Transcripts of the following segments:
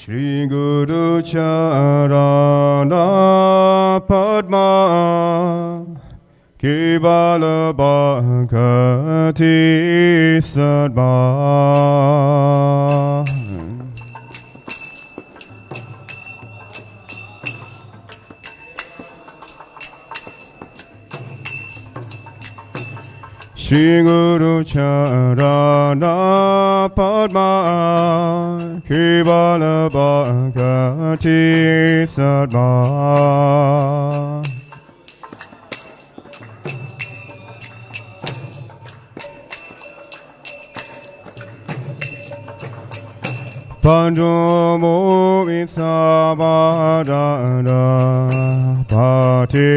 Shri Guru Charana Padma Kevala Bhakti Sadma Shri Guru Charana Padma Kevala Bhakti Sadma Panjomo Visabhadana Bhati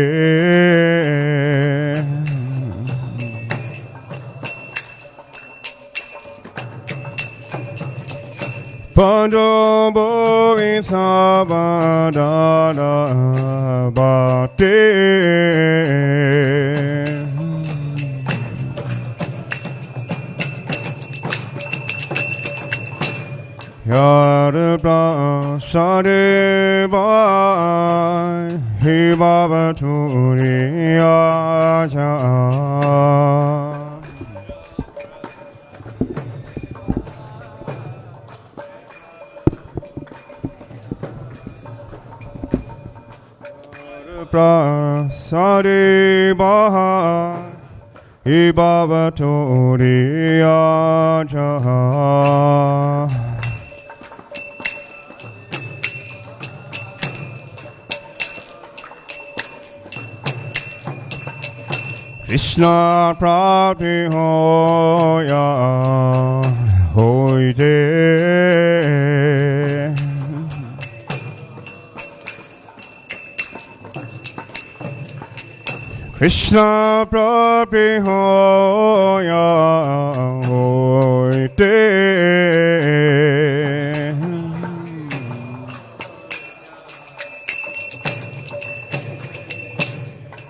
Panjomo Visabhadana Bhati Yara prasade vai hi baba turi aja Yara prasade vai hi baba turi aja Krishna Prabhu Hoya Hoite Krishna Prabhu Hoya Hoite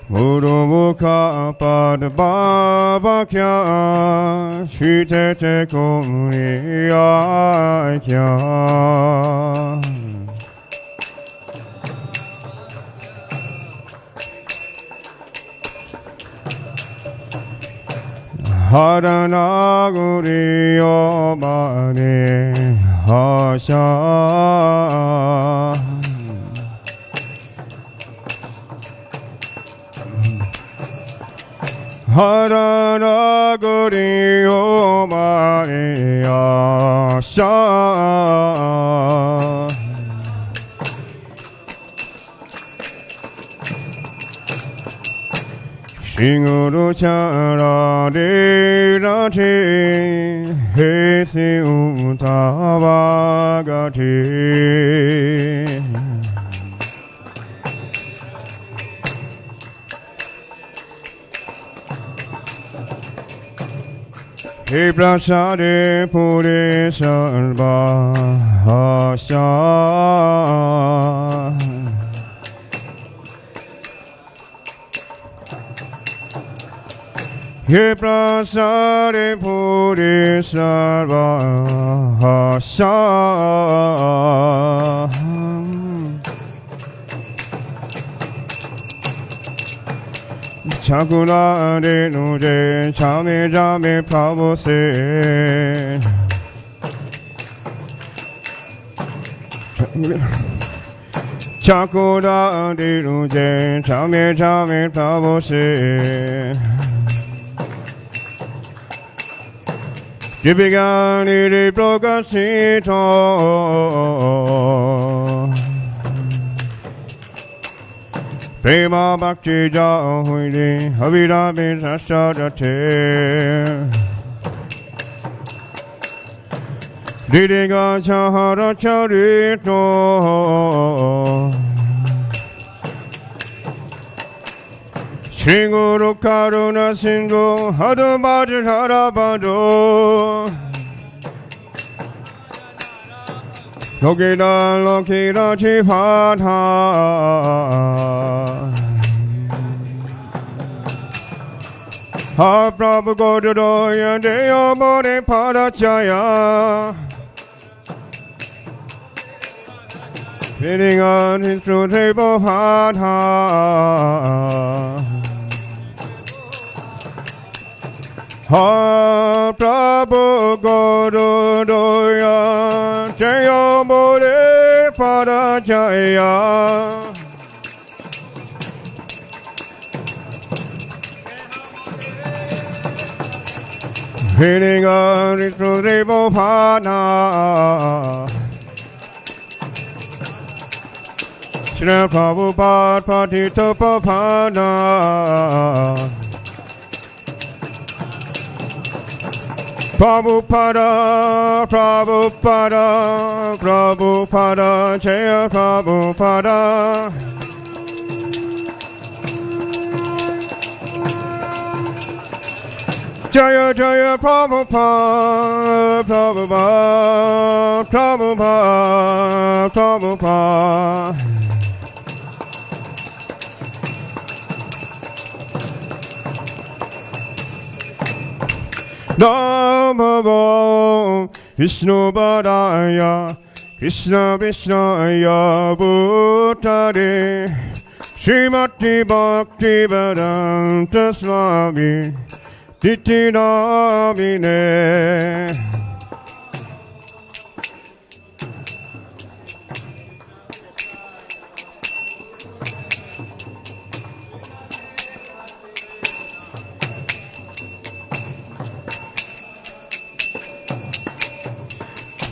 Guru Mukha Padma Kya Shite Te Kuriya Kya Harana Guriyo Mane Hasha Harana Guriyo Maya Sha Shri Guru Charade Rati Hesi Utavagati He prasade puri sarva hasha He prasade puri sarva hasha Chakura de nuje chame jame prabhu se Chakura de nuje chame jame prabhu se Dibigani de prokasito Prema Bhakti Jahuidi Havidami Sasadate Didiga Chahara Charito Shri Guru Karuna Sindhu Hadubhati Harabado Lokita Lokita Chipatha Ha Prabhu Godoya Deya Bodhi Padachaya feeding on his fruit table heart. Ha Prabhu Guru Doya Jaya Mure Pada Jaya feeding on his fruit table heart. Shri Prabhupada Patita Papada Prabhupada, Prabhupada, Prabhupada, Jaya Prabhupada. Jaya Jaya Prabhupada, Prabhupada, Prabhupada, Prabhupada. Namo Vishnu Padaya Krishna Vishnaya Bhutale Srimati Bhakti Vedanta Swami Titi Namine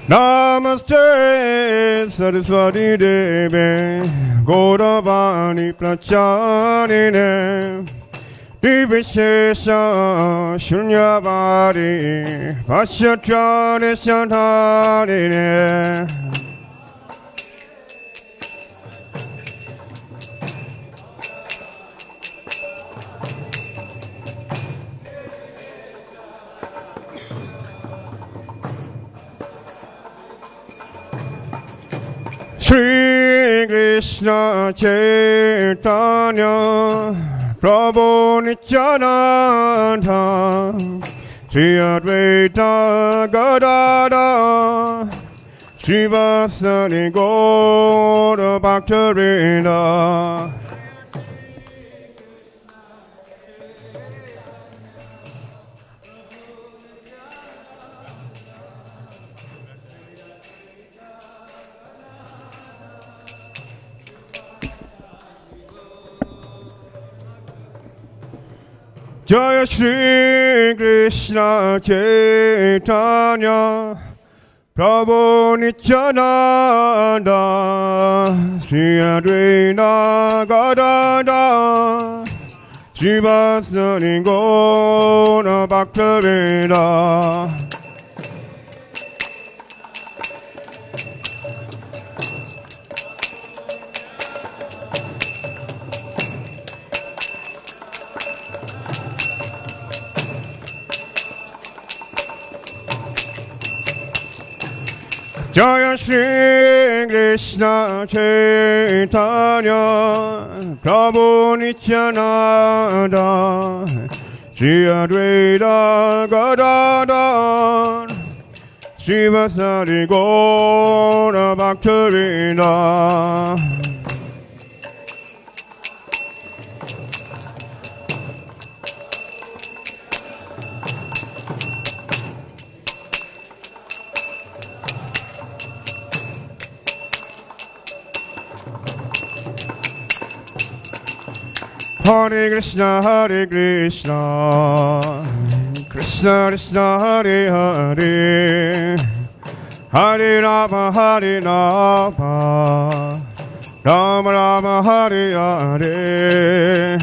Namaste Saraswati Devi Gauravani Pracharine Divishesha Shunyavadi Vashyachari Shantarine Shri Krishna Caitanya Prabhu Nityananda Shri Advaita Gadada Shri Vasani Gaura Bhaktarina Jaya Shri Krishna Caitanya Prabhu Nityananda Shri Advaita Gadada Shri Vasani Gaura Bhaktarina Jaya Shri Krishna Caitanya Prabhu Nityananda Shri Advaita Gadada Shri Vasari Gaura Bhaktarina Hare Krishna, Hare Krishna, Krishna Krishna, Hare Hare, Hare Rama, Hare Rama, Rama Rama, Hare Hare.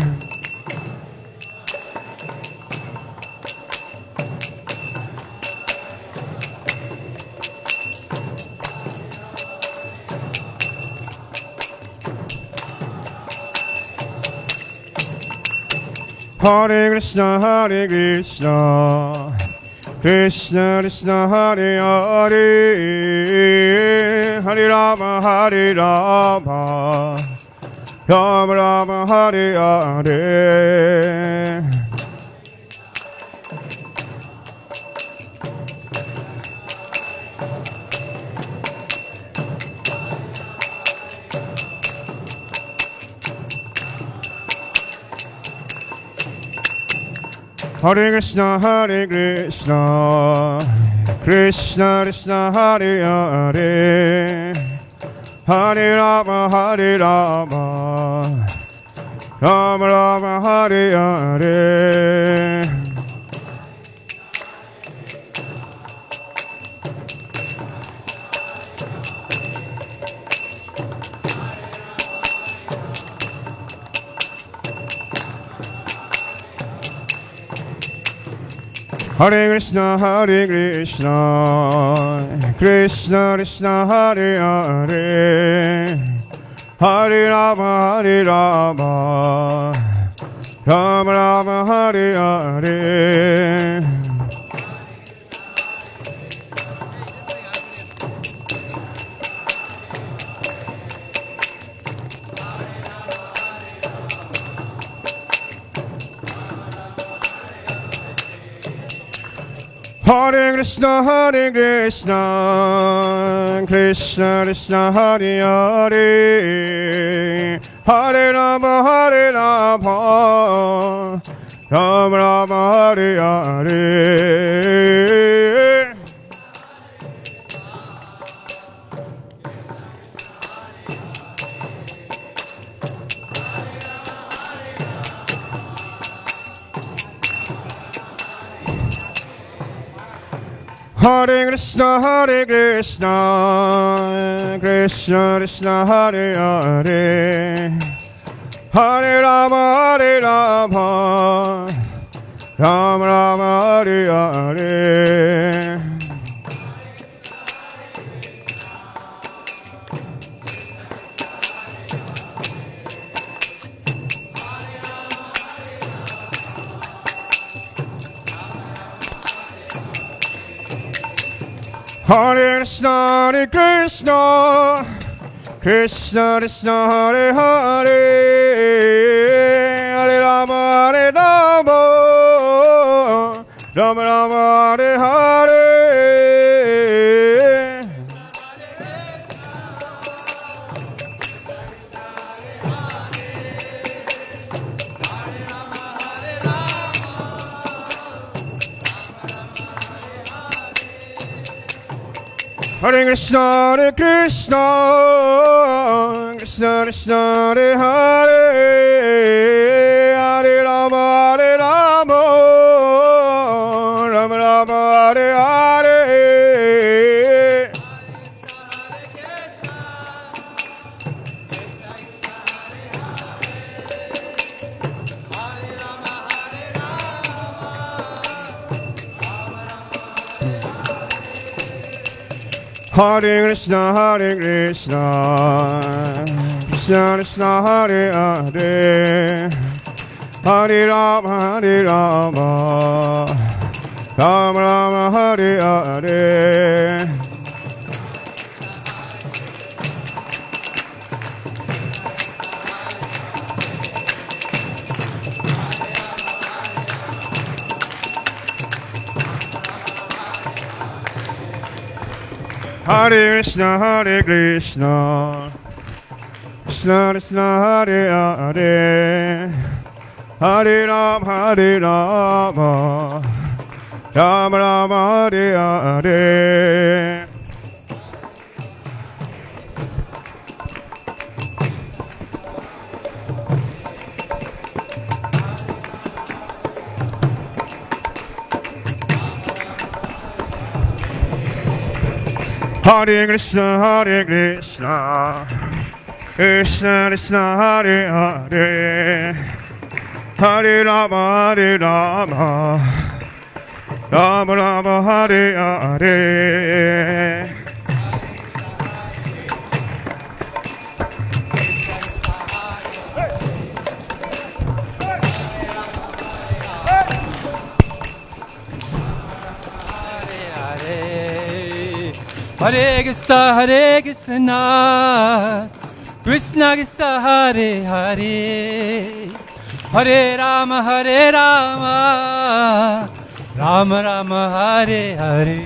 Hare Krishna, Hare Krishna, Krishna Krishna, Hare Hare, Hare Rama, Hare Rama, Rama Rama, Hare Hare. Hare Krishna, Krishna Krishna, Hare Hare, Hare Rama, Rama Rama, Hare Hare. Hare Krishna, Krishna Krishna, Hare Hare, Hare Rama, Rama Rama, Hare Hare. Hare Krishna, Krishna Krishna, Hare Hare, Hare Rama, Rama Rama, Hare Hare. Hare Krishna, Krishna Krishna, Hare Hare, Hare Rama, Rama Rama, Hare Hare. Hare Krishna, Krishna Krishna, Hare Hare, Hare Rama, Rama Rama, Hare Hare. Hare Krishna, Krishna Krishna, Hare Hare, Hare Rama, Rama Rama, Hare Hare. Hare Krishna, Krishna Krishna, Hare Hare, Hare Rama, Rama Rama, Hare Hare. Hare Krishna, Krishna Krishna, Hare Hare, Hare Rama, Rama Rama, Hare Hare. Hare Krishna, Krishna Krishna, Hare Hare, Hare Rama, Rama Rama, Hare Hare. Hare Krishna, Krishna Krishna, Hare Hare, Hare Rama, Rama Rama, Hare Hare.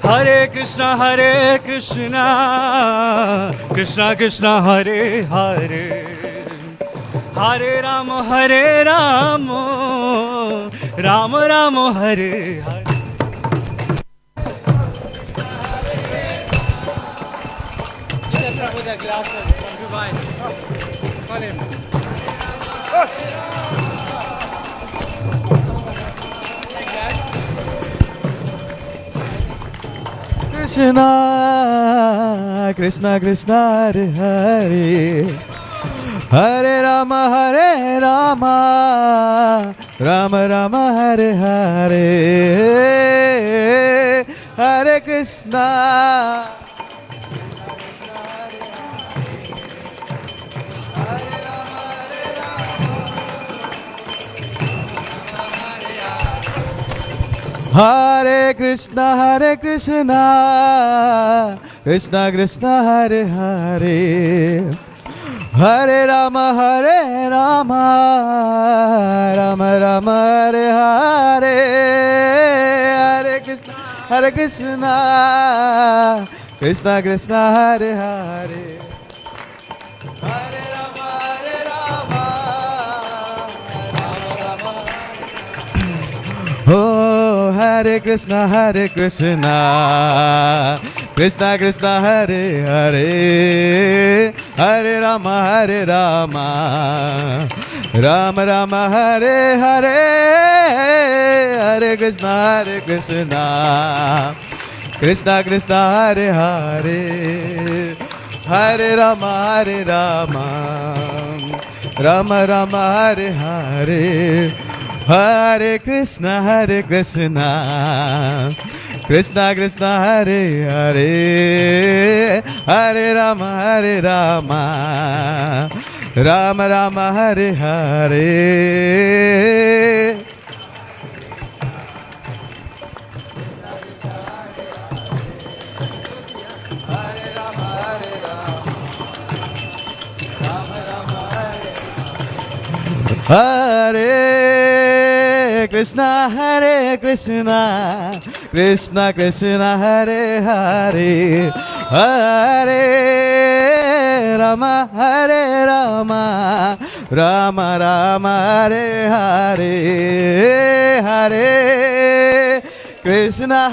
Hare Krishna, Krishna Krishna, Hare Hare, Hare Rama, Rama Rama, Hare Hare. Krishna, Krishna Krishna, Hare Hare, Hare Rama, Rama Rama, Hare Hare, Hare Krishna. Hare Krishna, Krishna Krishna, Hare Hare, Hare Rama, Rama Rama, Hare Hare, Hare Krishna, Krishna Krishna, Hare Hare, Hare Rama, Oh, Hare Krishna, Krishna Krishna, Hare Hare, Hare Rama, Rama Rama, Hare Hare, Hare Krishna, Krishna Krishna, Hare Hare, Hare Rama, Rama Rama, Hare Hare, Hare Krishna, Krishna Krishna, Hare Hare, Hare Rama, Rama Rama, Hare Hare. Hare Krishna, Krishna Krishna, Hare Hare, Hare Rama, Rama Rama, Hare Hare, Hare Krishna,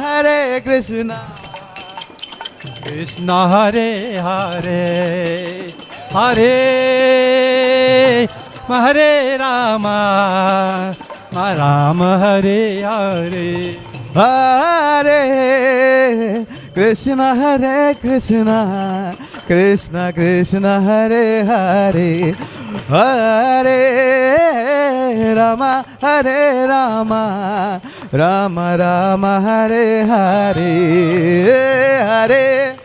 Krishna Hare Hare, Hare Hare Rama, Rama Hare Hare, Hare Krishna, Krishna Krishna, Hare Hare, Hare Rama, Rama Rama, Hare Hare, Hare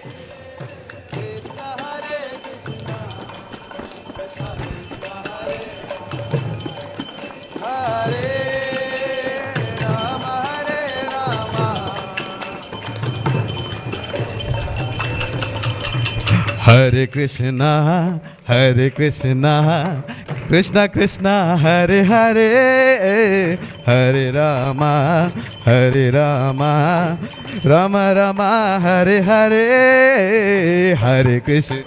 Hare Krishna, Krishna Krishna, Hare Hare, Hare Rama, Rama Rama, Hare Hare, Hare Krishna.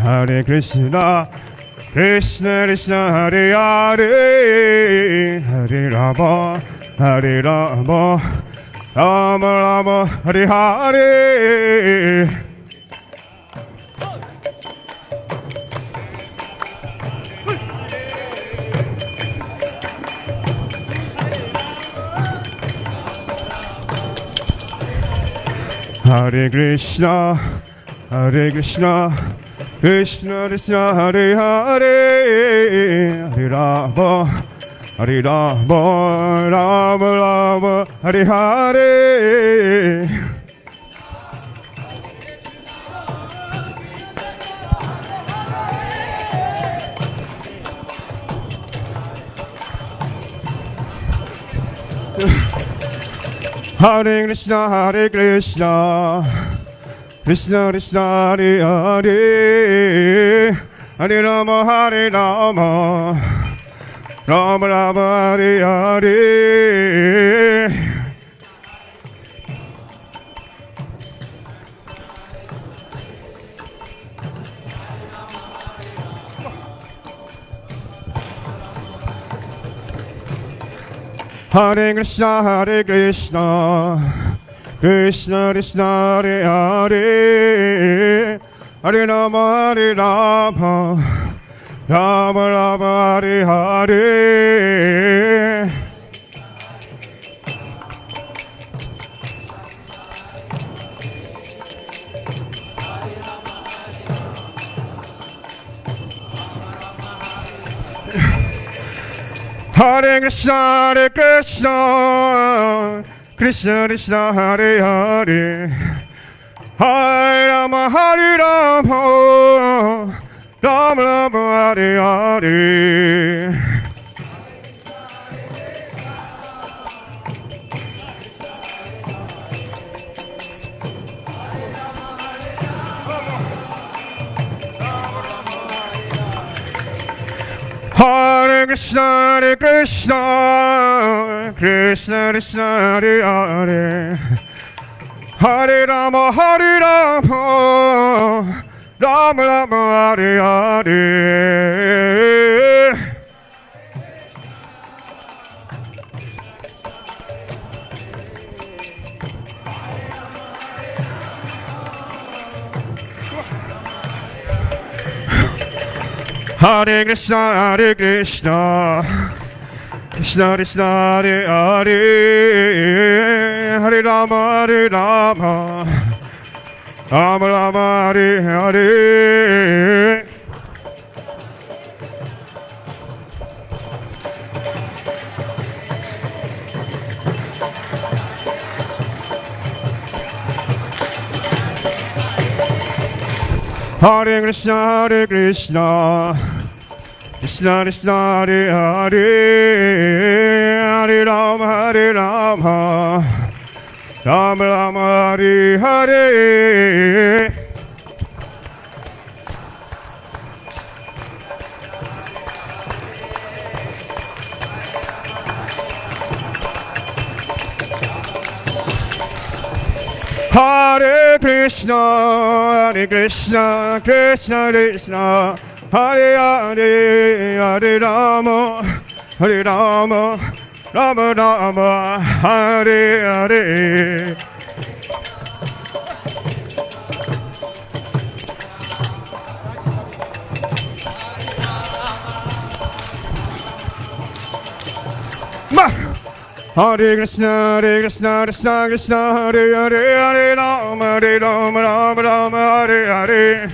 Hare Krishna, Krishna Krishna, Hare Hare, Hare Rama, Rama Rama, Hare Hare. Hare Krishna, Krishna Krishna, Hare Hare, Hare Rama, Rama Rama, Hare Hare. Hare Krishna, Krishna Krishna Hare Hare, Hare Rama Hare Rama, Rama Rama Hare Hare. Hare Krishna, Krishna Krishna Hare Hare, Hare Rama Hare Rama, Rama Rama Hare Hare. Hare Krishna, Krishna Krishna Hare Hare, Hare Rama Hare Rama, Rama Rama Hare Hare. Hare Krishna, Krishna Krishna Hare Hare, Hare Rama Hare Rama, Rama Rama Hare Hare. Hare Krishna, Krishna Krishna Hare Hare, Hare Rama Hare Rama, Rama Rama Hare Hare. Hare Krishna, Krishna Krishna Hare Hare, Hare Rama Hare Rama, Rama Rama Hare Hare. Hare Krishna, Krishna Krishna, Hare Hare, Hare Rama, Rama Rama, Hare Hare. Hare Krishna, Krishna Krishna, Hare Hare, Hare Rama, Rama Hare Hare.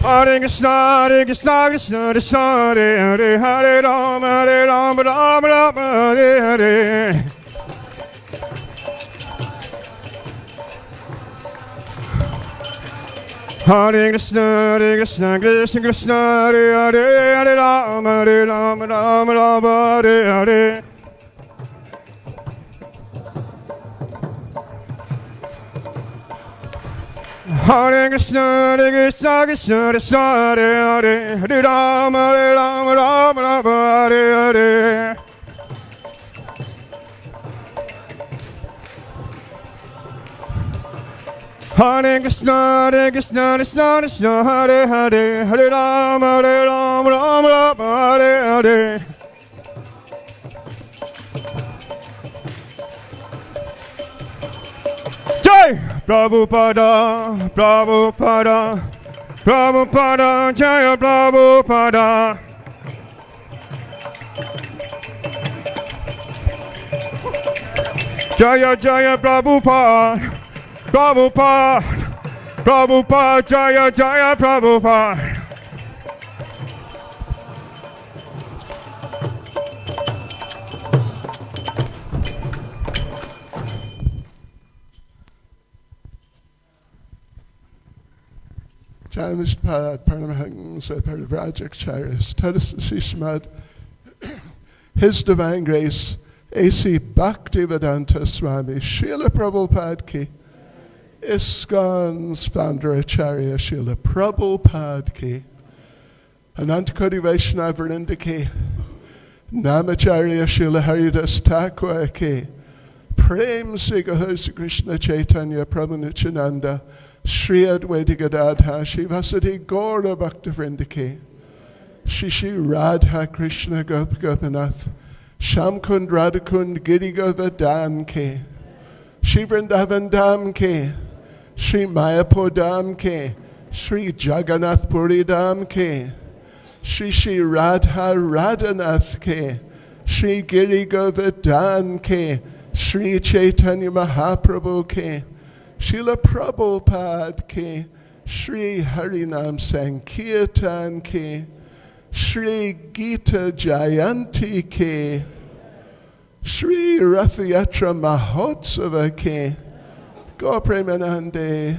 Hare Krishna, Krishna Krishna, Hare Hare, Hare Rama, Rama Hare Hare. Hare Krishna, Krishna Krishna, Hare Hare, Hare Rama, Rama Hare Hare. Hare Krishna, Krishna Krishna, Hare Hare, Hare Rama, Rama Hare Hare. Hare Krishna, Krishna Krishna, Hare Hare, Hare Rama, Rama Hare Hare. Jai Prabhupada, Prabhupada, Prabhupada, Jaya Prabhupada. Jaya Jaya Prabhupada, Prabhupada, Prabhupada, Jaya Jaya Prabhupada. Janamishpad Paramahans Parivrajak Charis Tadasasishmad. His divine grace A.C. Bhakti Vedanta Swami Srila Prabhupada ki, ISKCON's founder Acharya Srila Prabhupada ki, Anantakoti Vaishnava Vrinda ki, Namacharya Srila Haridas Thakur ki, Prem Se Gahosa Krishna Chaitanya Prabhu Nityananda, Shri Advaita Gadadha Shivasati Gaura Bhakta Vrinda ki, Shishi Radha Krishna Gop Gopinath, Shamkund Radhakund Giri Govardhan ke, Shri Vrindavan Dham ke, Shri Mayapur Dham ke, Shri Jagannath Puri Dham ke, Shri Shri Radha Radhanath ke, Shri Giri Govardhan ke, Shri Chaitanya Mahaprabhu ke, Srila Prabhupada ke, Shri Harinam Sankirtan ke, Shri Gita Jayanti ke, Shri Rathayatra Mahotsava ke, Gaur Premanande.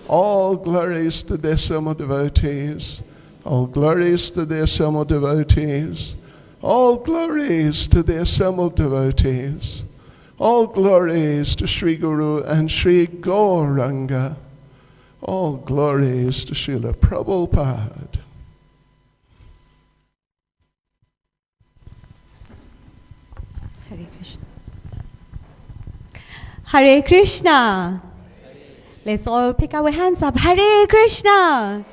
All glories to the assembled devotees. All glories to the assembled devotees. All glories to the assembled devotees. All glories to Sri Guru and Sri Gauranga. All glories to Srila Prabhupada. Hare Krishna. Hare Krishna. Let's all pick our hands up. Hare Krishna.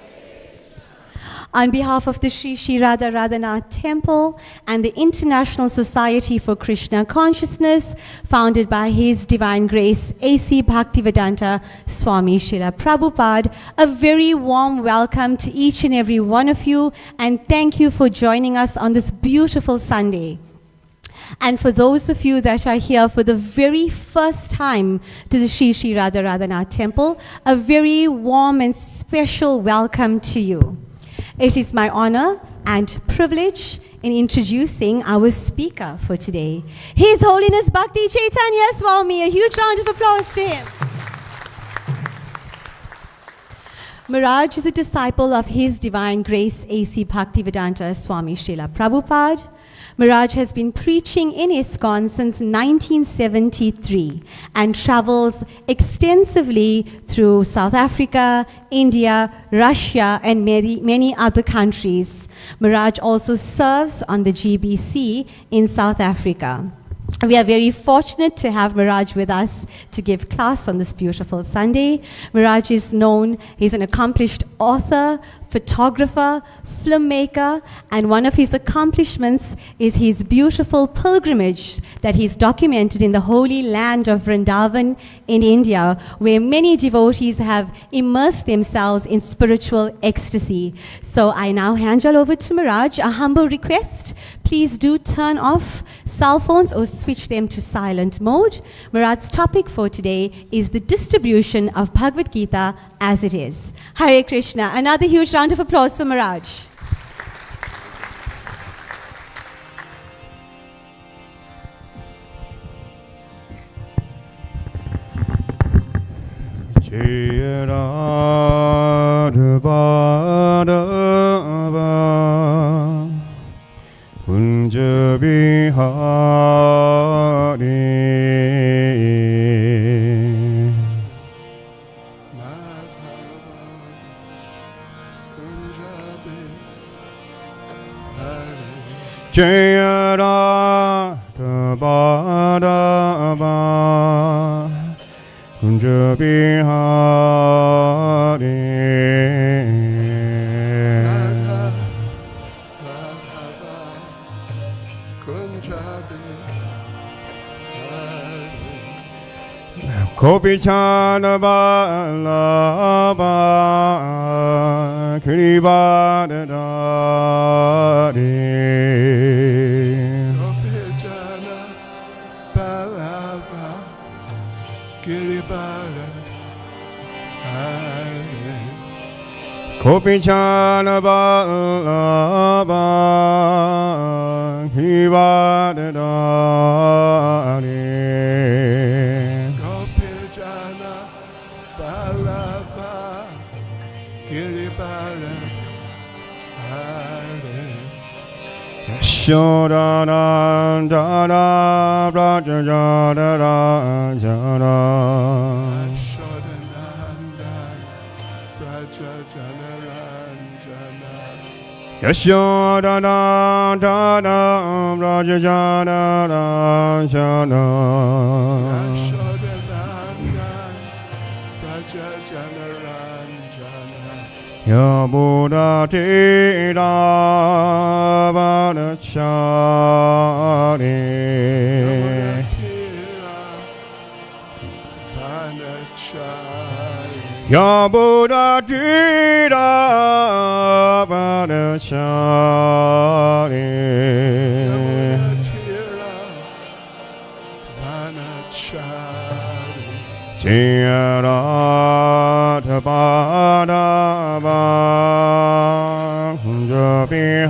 On behalf of the Sri Sri Radha Radhanath Temple and the International Society for Krishna Consciousness, founded by His Divine Grace A.C. Bhaktivedanta Swami Srila Prabhupada, a very warm welcome to each and every one of you, and thank you for joining us on this beautiful Sunday. And for those of you that are here for the very first time to the Sri Sri Radha Radhanath Temple, a very warm and special welcome to you. It is my honor and privilege in introducing our speaker for today, His Holiness Bhakti Caitanya Swami. A huge round of applause to him. Maharaj is a disciple of His Divine Grace A.C. Bhaktivedanta Swami Srila Prabhupada. Maharaj has been preaching in ISKCON since 1973 and travels extensively through South Africa, India, Russia, and many other countries. Maharaj also serves on the GBC in South Africa. We are very fortunate to have Maharaj with us to give class on this beautiful Sunday. Maharaj is known, he's an accomplished author, photographer, filmmaker, and one of his accomplishments is his beautiful pilgrimage that he's documented in the holy land of Vrindavan in India, where many devotees have immersed themselves in spiritual ecstasy. So I now hand you all over to Maharaj. A humble request, please do turn off cell phones or switch them to silent mode. Maharaj's topic for today is the distribution of Bhagavad Gita as it is. Hare Krishna. Another huge round of applause for Maharaj. Jaya Radha Madhava Kunja Bihari Jaya Radha Madhava Kunja Bihari Kopichana Balaba Kiribadadari Kopijana Balava Kiribadadari Kopichana Balaba Kiribadadari Shodanandana Brajajanarajana Yashodanandana Brajajanarajana Yabudati Ravanachari Yabudati Ravanachari Jiyaratabadava Kunjabihari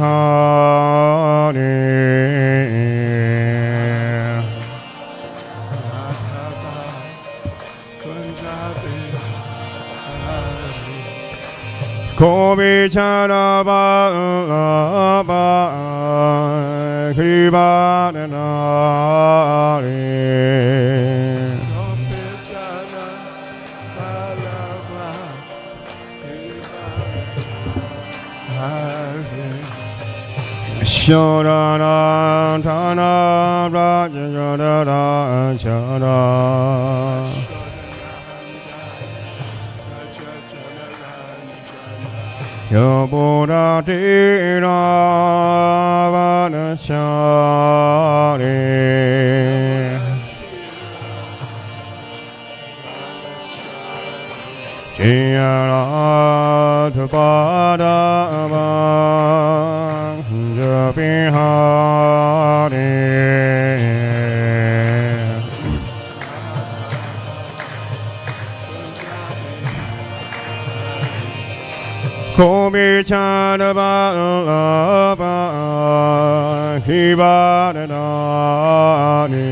Kovicharabalaba Krivadanari Shodanandana Brajajanarajana Yabudati Ravanachari Jiyaratabadava Kunjabihari Kovicharabalava Krivadanari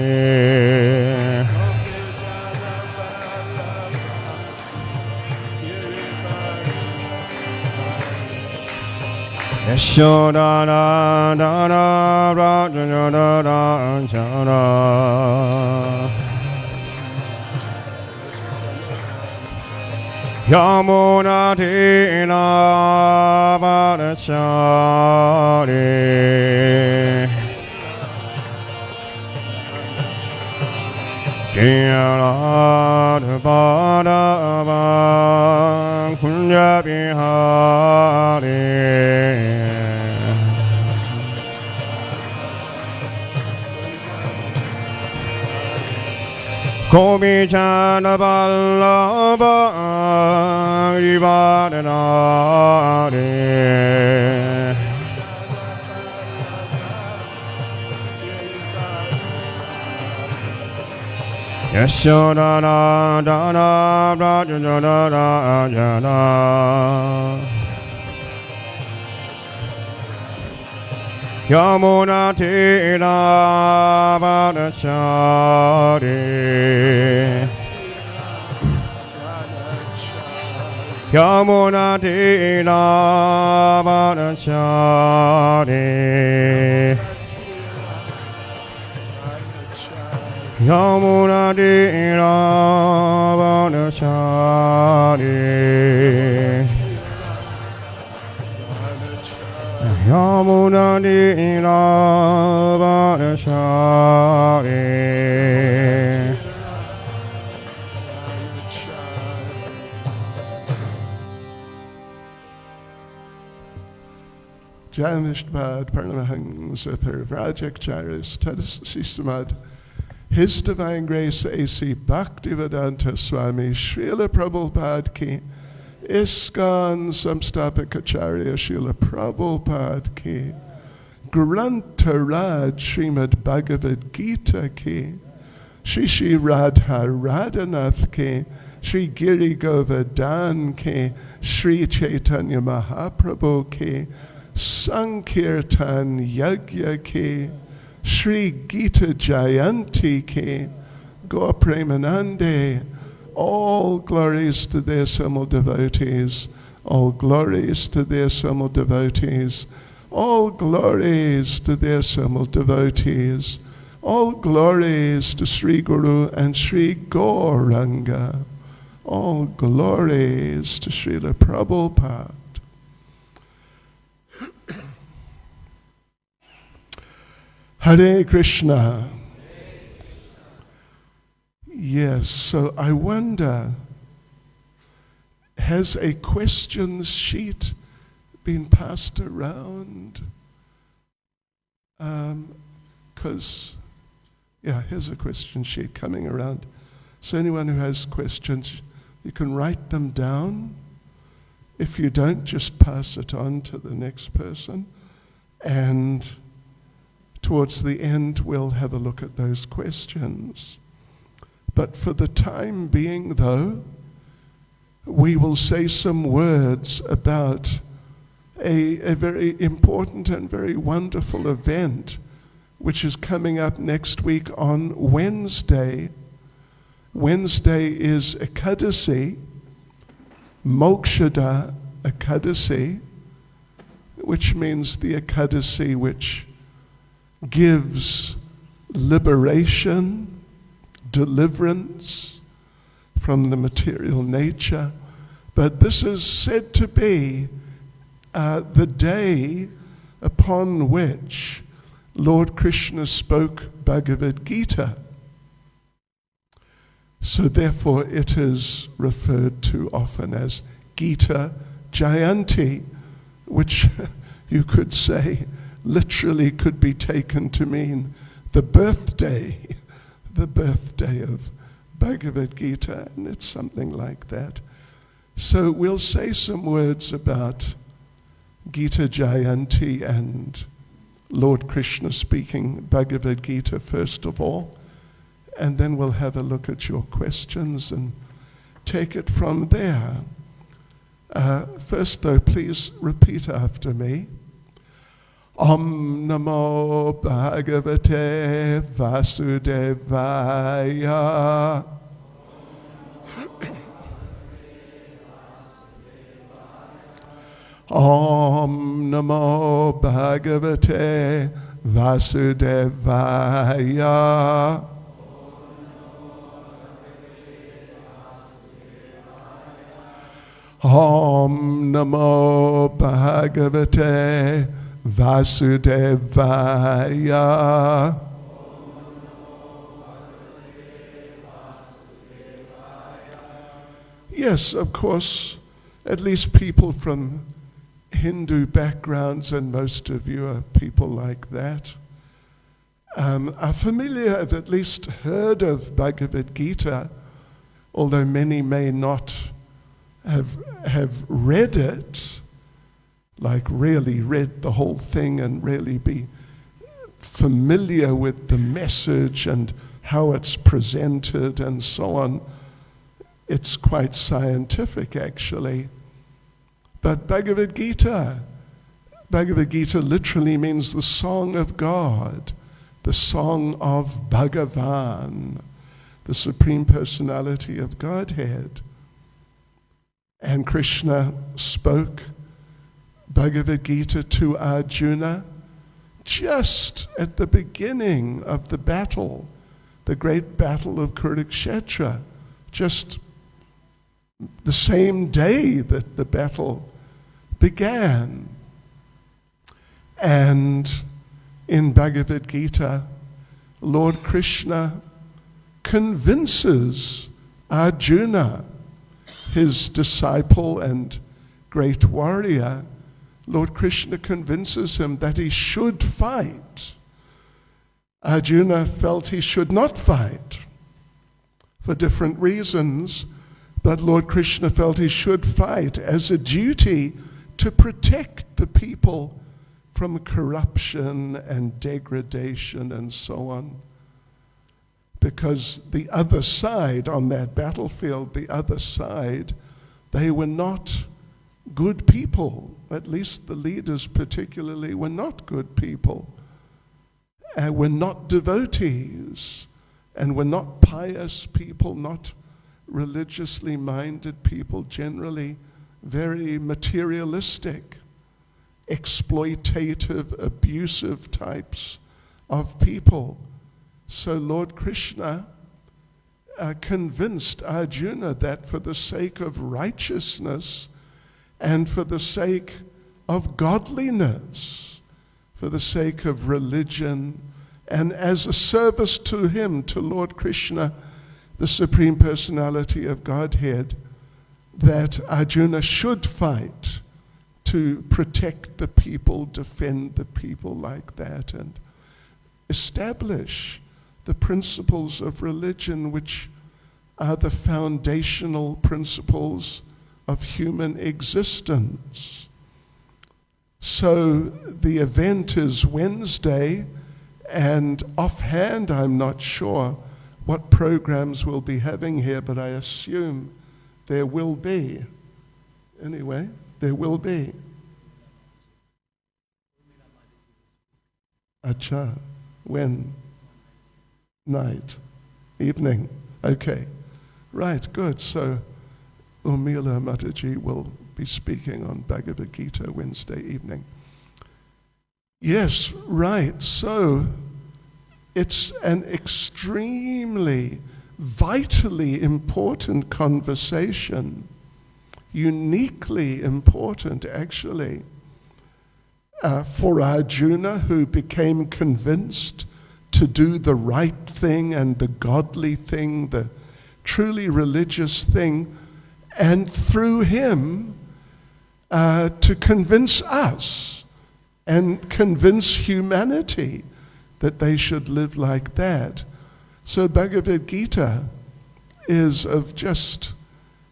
Yashodanandana Brajajanarajana Yamunati Ravanachari Jiyaratabadava Kunjabihari Kovicharabalava Krivadanari Yashodanandana Brajajanarajana Yamunati Ravanachari Yamunati Ravanachari Yamunati Ravanachari Yamunati Ravanachari Janishtbad Parnamahans per Vrajak Charis Tadis Sistamad His Divine Grace A.C. Bhaktivedanta Swami Srila Prabhupada Ki ISKCON Samstapakacharya Srila Prabhupada Ki Grantaraj Srimad Bhagavad Gita Ki Shri Radha Radhanath Ki Shri Giri Govardhan Ki Shri Caitanya Mahaprabhu Ki Sankirtan Yagya Ki Shri Gita Jayanti Ki Gaur Premanande. All glories to the assembled devotees. All glories to the assembled devotees. All glories to the assembled devotees. All glories to Sri Guru and Sri Gauranga. All glories to Srila Prabhupada. Hare Krishna. Yes, so I wonder, has a questions sheet been passed around? Because, here's a question sheet coming around. So anyone who has questions, you can write them down. If you don't, just pass it on to the next person. And towards the end, we'll have a look at those questions. But for the time being, though, we will say some words about a very important and very wonderful event which is coming up next week on Wednesday. Wednesday is Ekadasi, Mokshada Ekadasi, which means the Ekadasi which gives liberation, deliverance from the material nature. But this is said to be the day upon which Lord Krishna spoke Bhagavad Gita. So therefore it is referred to often as Gita Jayanti, which you could say literally could be taken to mean the birthday of Bhagavad Gita, and it's something like that. So we'll say some words about Gita Jayanti and Lord Krishna speaking Bhagavad Gita first of all, and then we'll have a look at your questions and take it from there. First though, please repeat after me. Om Namo Bhagavate Vasudevaya. Om Namo Bhagavate Vasudevaya. Om Namo Bhagavate Vasudevaya. Yes, of course, at least people from Hindu backgrounds, and most of you are people like that, are familiar, have at least heard of Bhagavad Gita, although many may not have read it, like really read the whole thing and really be familiar with the message and how it's presented and so on. It's quite scientific, actually. But Bhagavad Gita literally means the song of God, the song of Bhagavan, the Supreme Personality of Godhead. And Krishna spoke Bhagavad Gita to Arjuna just at the beginning of the battle, the great battle of Kurukshetra, just the same day that the battle began. And in Bhagavad Gita, Lord Krishna convinces Arjuna, his disciple and great warrior, Lord Krishna convinces him that he should fight. Arjuna felt he should not fight for different reasons, but Lord Krishna felt he should fight as a duty to protect the people from corruption and degradation and so on. Because the other side on that battlefield, the other side, they were not good people. At least the leaders particularly were not good people. And were not devotees, and were not pious people, not religiously minded people, generally very materialistic exploitative, abusive types of people. So Lord Krishna convinced Arjuna that for the sake of righteousness and for the sake of godliness, for the sake of religion, and as a service to him, to Lord Krishna, the Supreme Personality of Godhead, that Arjuna should fight to protect the people, defend the people like that, and establish the principles of religion, which are the foundational principles of human existence. So the event is Wednesday, and offhand I'm not sure what programs we'll be having here, but I assume there will be. Anyway, there will be. Acha, when? Night, evening. Okay, right, good. So Urmila Mataji will be speaking on Bhagavad Gita Wednesday evening. Yes, right. So it's an extremely, vitally important conversation, uniquely important actually, for Arjuna, who became convinced to do the right thing and the godly thing, the truly religious thing, and through him to convince us and convince humanity that they should live like that. So Bhagavad Gita is of just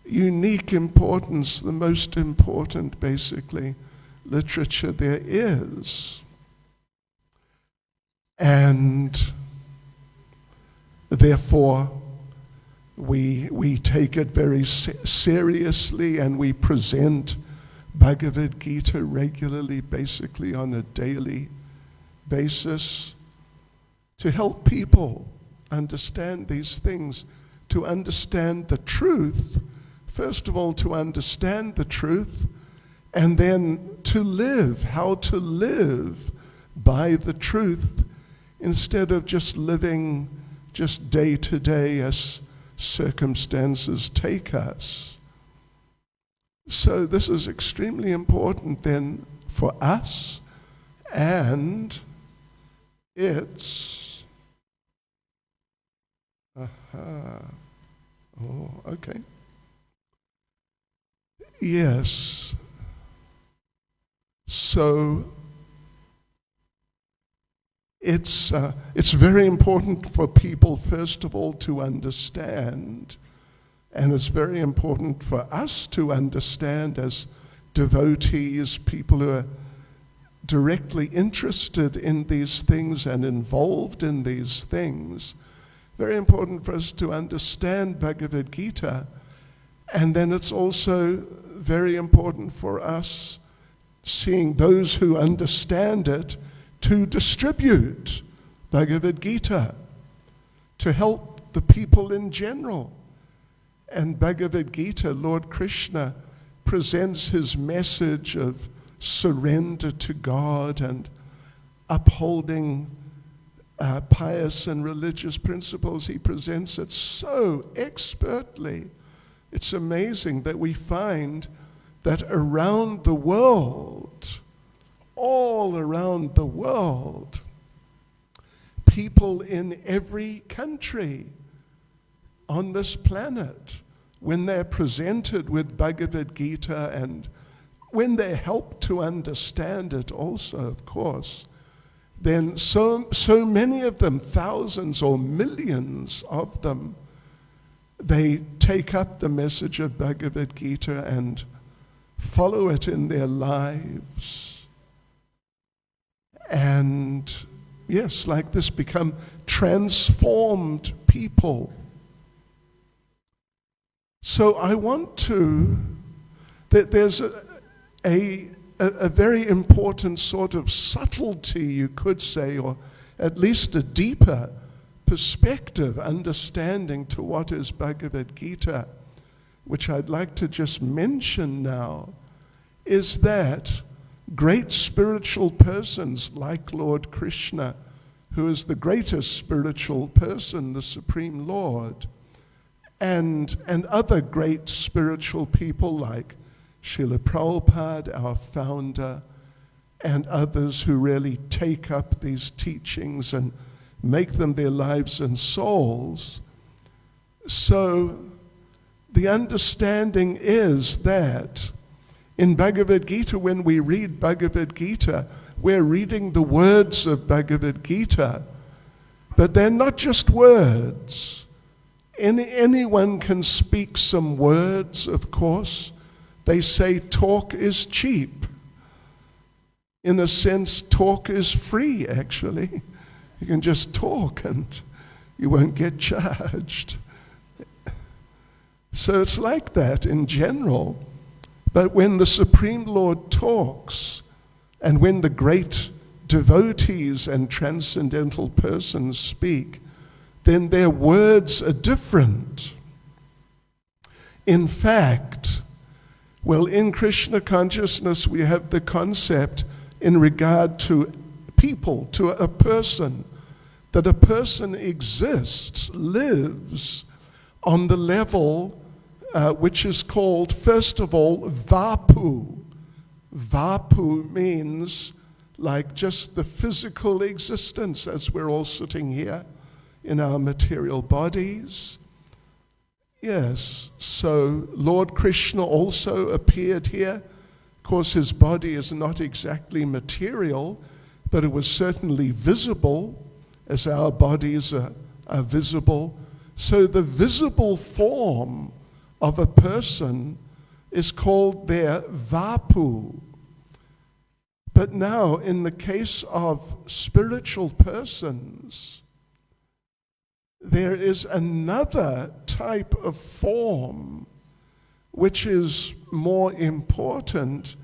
unique importance, the most important, basically, literature there is. And therefore, we take it very seriously, and we present Bhagavad Gita regularly, basically on a daily basis, to help people understand these things, to understand the truth, first of all, to understand the truth, and then to live, how to live by the truth, instead of just living just day to day as circumstances take us. So this is extremely important then for us, and it's okay. Yes. So it's very important for people, first of all, to understand, and it's very important for us to understand as devotees, people who are directly interested in these things and involved in these things. Very important for us to understand Bhagavad Gita, and then it's also very important for us, seeing those who understand it, to distribute Bhagavad Gita, to help the people in general. And Bhagavad Gita, Lord Krishna presents his message of surrender to God and upholding pious and religious principles. He presents it so expertly. It's amazing that we find that around the world, all around the world, people in every country on this planet, when they're presented with Bhagavad Gita and when they're helped to understand it also, of course, then so many of them, thousands or millions of them, they take up the message of Bhagavad Gita and follow it in their lives. And yes, like this, become transformed people. So I want that there's a very important sort of subtlety, you could say, or at least a deeper perspective, understanding to what is Bhagavad Gita, which I'd like to just mention now, is that great spiritual persons like Lord Krishna, who is the greatest spiritual person, the Supreme Lord, and other great spiritual people like Srila Prabhupada, our founder, and others who really take up these teachings and make them their lives and souls. So the understanding is that in Bhagavad Gita, when we read Bhagavad Gita, we're reading the words of Bhagavad Gita, but they're not just words. Anyone can speak some words, of course. They say talk is cheap. In a sense, talk is free, actually. You can just talk and you won't get charged. So it's like that in general. But when the Supreme Lord talks, and when the great devotees and transcendental persons speak, then their words are different. In fact, well, in Krishna consciousness, we have the concept in regard to people, to a person, that a person exists, lives on the level which is called, first of all, vapu. Vapu means like just the physical existence as we're all sitting here in our material bodies. Yes, so Lord Krishna also appeared here. Of course, his body is not exactly material, but it was certainly visible, as our bodies are visible. So the visible form of a person is called their vapu. But now, in the case of spiritual persons, there is another type of form which is more important,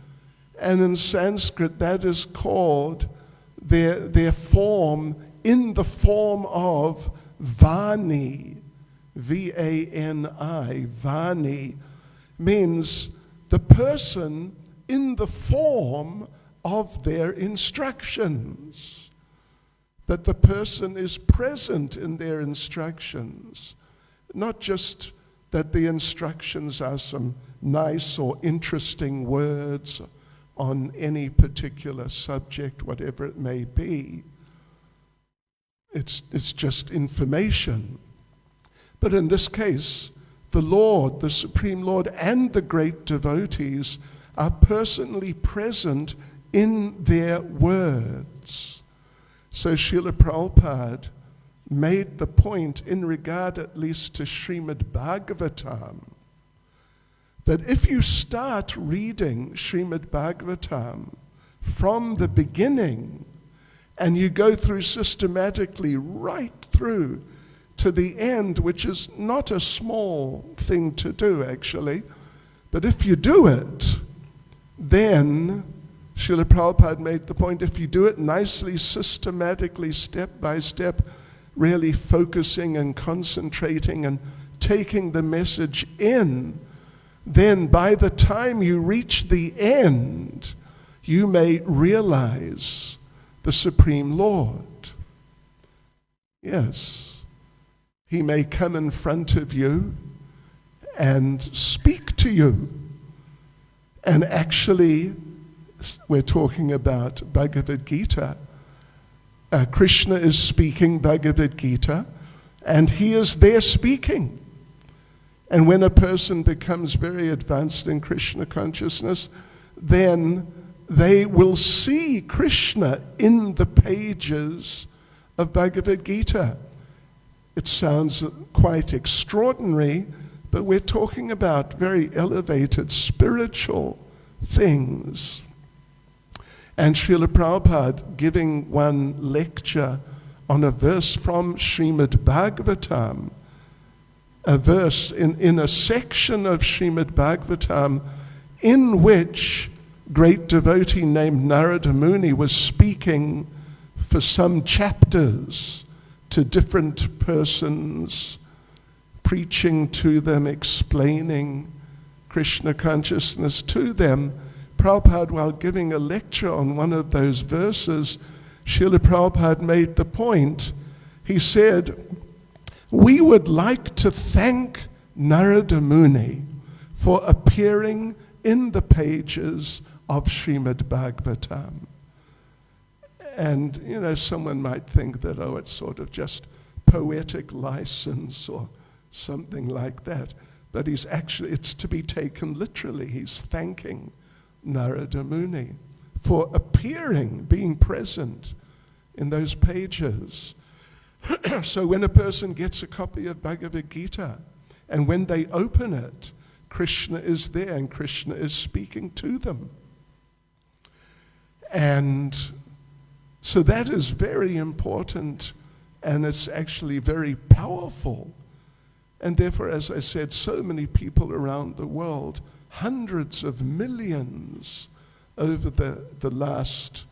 and in Sanskrit that is called their form in the form of Vani. V-A-N-I, Vani, means the person in the form of their instructions. That the person is present in their instructions. Not just that the instructions are some nice or interesting words on any particular subject, whatever it may be. It's just information. But in this case, the Lord, the Supreme Lord, and the great devotees are personally present in their words. So Srila Prabhupada made the point in regard at least to Srimad Bhagavatam, that if you start reading Srimad Bhagavatam from the beginning and you go through systematically right through to the end, which is not a small thing to do actually, but if you do it, then Srila Prabhupada made the point, if you do it nicely, systematically, step by step, really focusing and concentrating and taking the message in, then by the time you reach the end, you may realize the Supreme Lord. Yes. He may come in front of you and speak to you. And actually, we're talking about Bhagavad Gita. Krishna is speaking Bhagavad Gita, and he is there speaking. And when a person becomes very advanced in Krishna consciousness, then they will see Krishna in the pages of Bhagavad Gita. It sounds quite extraordinary, but we're talking about very elevated spiritual things. And Srila Prabhupada giving one lecture on a verse from Srimad Bhagavatam, a verse in a section of Srimad Bhagavatam in which great devotee named Narada Muni was speaking for some chapters to different persons, preaching to them, explaining Krishna consciousness to them. Prabhupada, while giving a lecture on one of those verses, Srila Prabhupada made the point. He said, we would like to thank Narada Muni for appearing in the pages of Srimad Bhagavatam. And, you know, someone might think that, oh, it's sort of just poetic license or something like that. But it's to be taken literally. He's thanking Narada Muni for appearing, being present in those pages. So when a person gets a copy of Bhagavad Gita, and when they open it, Krishna is there and Krishna is speaking to them. And so that is very important, and it's actually very powerful. And therefore, as I said, so many people around the world, hundreds of millions over the last,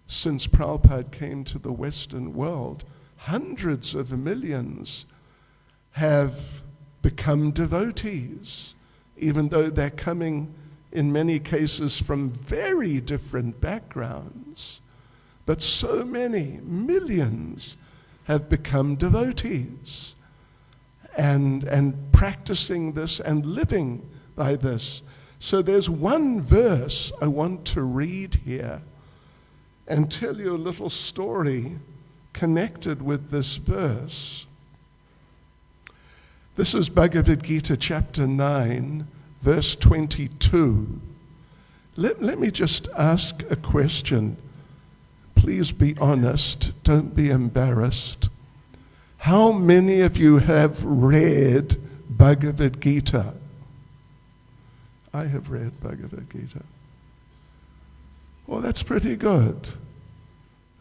since Prabhupada came to the Western world, hundreds of millions have become devotees, even though they're coming in many cases from very different backgrounds. But so many millions have become devotees and practicing this and living by this. So there's one verse I want to read here and tell you a little story connected with this verse. This is Bhagavad Gita chapter 9, verse 22. Let me just ask a question. Please be honest, don't be embarrassed. How many of you have read Bhagavad Gita? I have read Bhagavad Gita. Well, that's pretty good.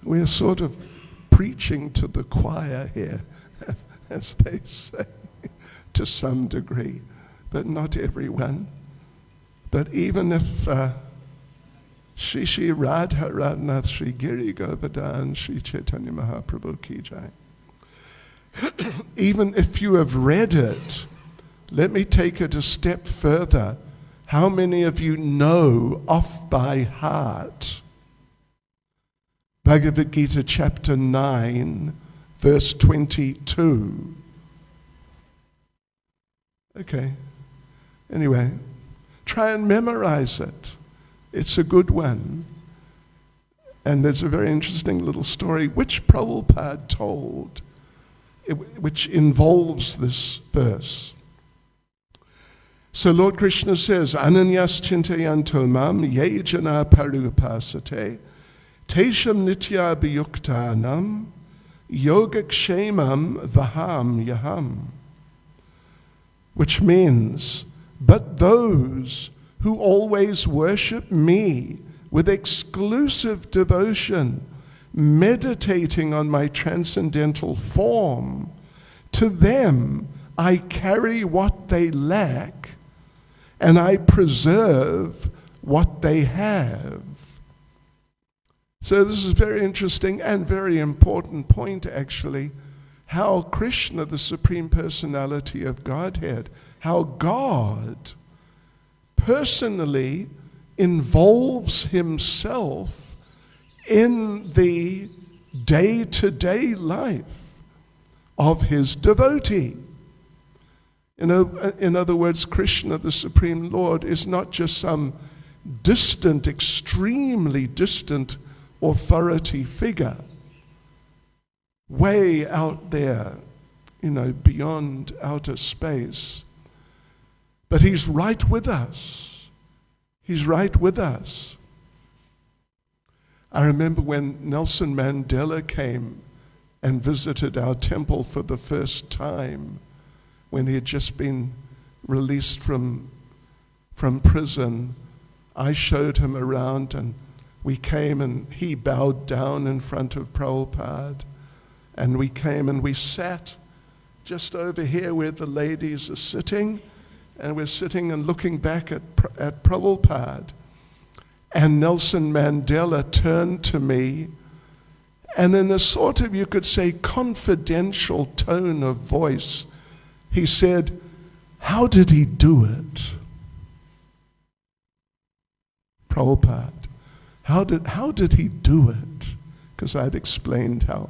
We're sort of preaching to the choir here, as they say, to some degree, but not everyone. But even if Shri Radha Radhanath Sri Giri Govardhan Sri Caitanya Mahaprabhu Ki Jai. Even if you have read it, let me take it a step further. How many of you know off by heart Bhagavad Gita chapter 9, verse 22? Okay. Anyway, try and memorize it. It's a good one. And there's a very interesting little story which Prabhupada told, which involves this verse. So Lord Krishna says, Ananyas chintayanto mam ye jana parupasate tesham nitya biyuktanam yogakshemam vaham yaham. Which means, but those who always worship me with exclusive devotion, meditating on my transcendental form, to them I carry what they lack, and I preserve what they have. So this is very interesting and very important point, actually, how Krishna, the Supreme Personality of Godhead, how God personally involves himself in the day-to-day life of his devotee. You know, in other words, Krishna, the Supreme Lord, is not just some distant, extremely distant authority figure, way out there, you know, beyond outer space. But he's right with us. He's right with us. I remember when Nelson Mandela came and visited our temple for the first time, when he had just been released from prison. I showed him around, and we came, and he bowed down in front of Prabhupada. And we came and we sat just over here where the ladies are sitting, and we're sitting and looking back at Prabhupada. And Nelson Mandela turned to me, and in a sort of, you could say, confidential tone of voice, he said, "How did he do it?" Prabhupada, how did he do it? Because I'd explained how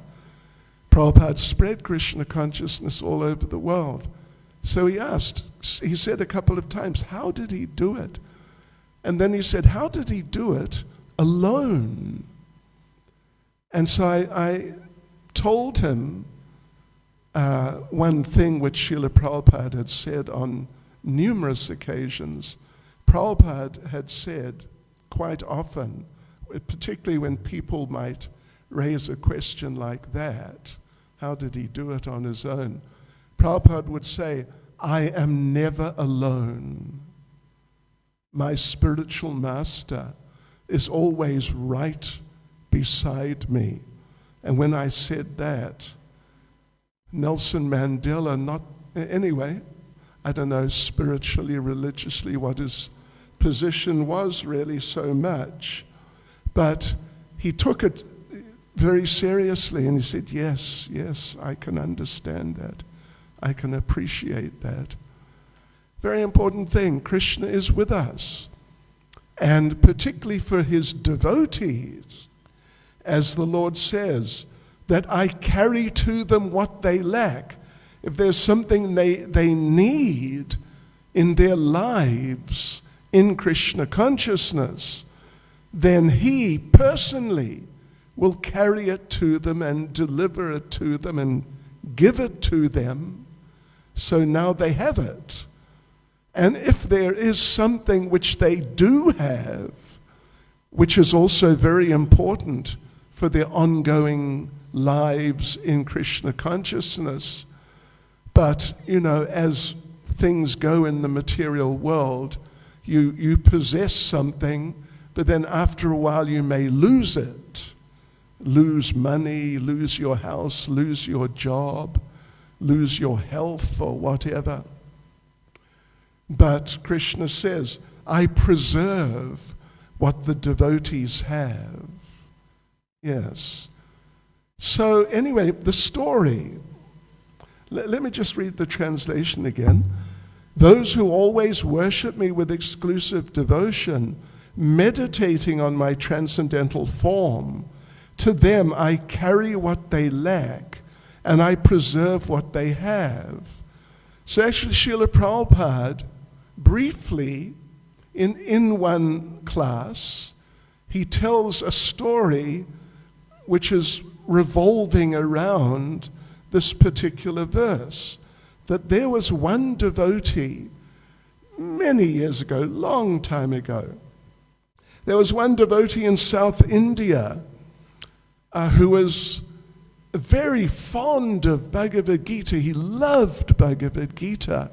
Prabhupada spread Krishna consciousness all over the world. So he said a couple of times, how did he do it? And then he said, how did he do it alone? And so I told him one thing which Srila Prabhupada had said on numerous occasions. Prabhupada had said quite often, particularly when people might raise a question like that, how did he do it on his own? Prabhupada would say, I am never alone. My spiritual master is always right beside me. And when I said that, Nelson Mandela, anyway, I don't know spiritually, religiously what his position was really so much, but he took it very seriously and he said, yes, I can understand that. I can appreciate that. Very important thing, Krishna is with us. And particularly for his devotees, as the Lord says, that I carry to them what they lack. If there's something they need in their lives in Krishna consciousness, then he personally will carry it to them and deliver it to them and give it to them. So now they have it. And if there is something which they do have, which is also very important for their ongoing lives in Krishna consciousness, but, as things go in the material world, you possess something, but then after a while you may lose it. Lose money, lose your house, lose your job, lose your health or whatever. But Krishna says, I preserve what the devotees have. Yes. So anyway, the story. Let me just read the translation again. Those who always worship me with exclusive devotion, meditating on my transcendental form, to them I carry what they lack, and I preserve what they have. So actually, Srila Prabhupada, briefly, in one class, he tells a story which is revolving around this particular verse, that there was one devotee many years ago, long time ago. There was one devotee in South India who was very fond of Bhagavad Gita. He loved Bhagavad Gita.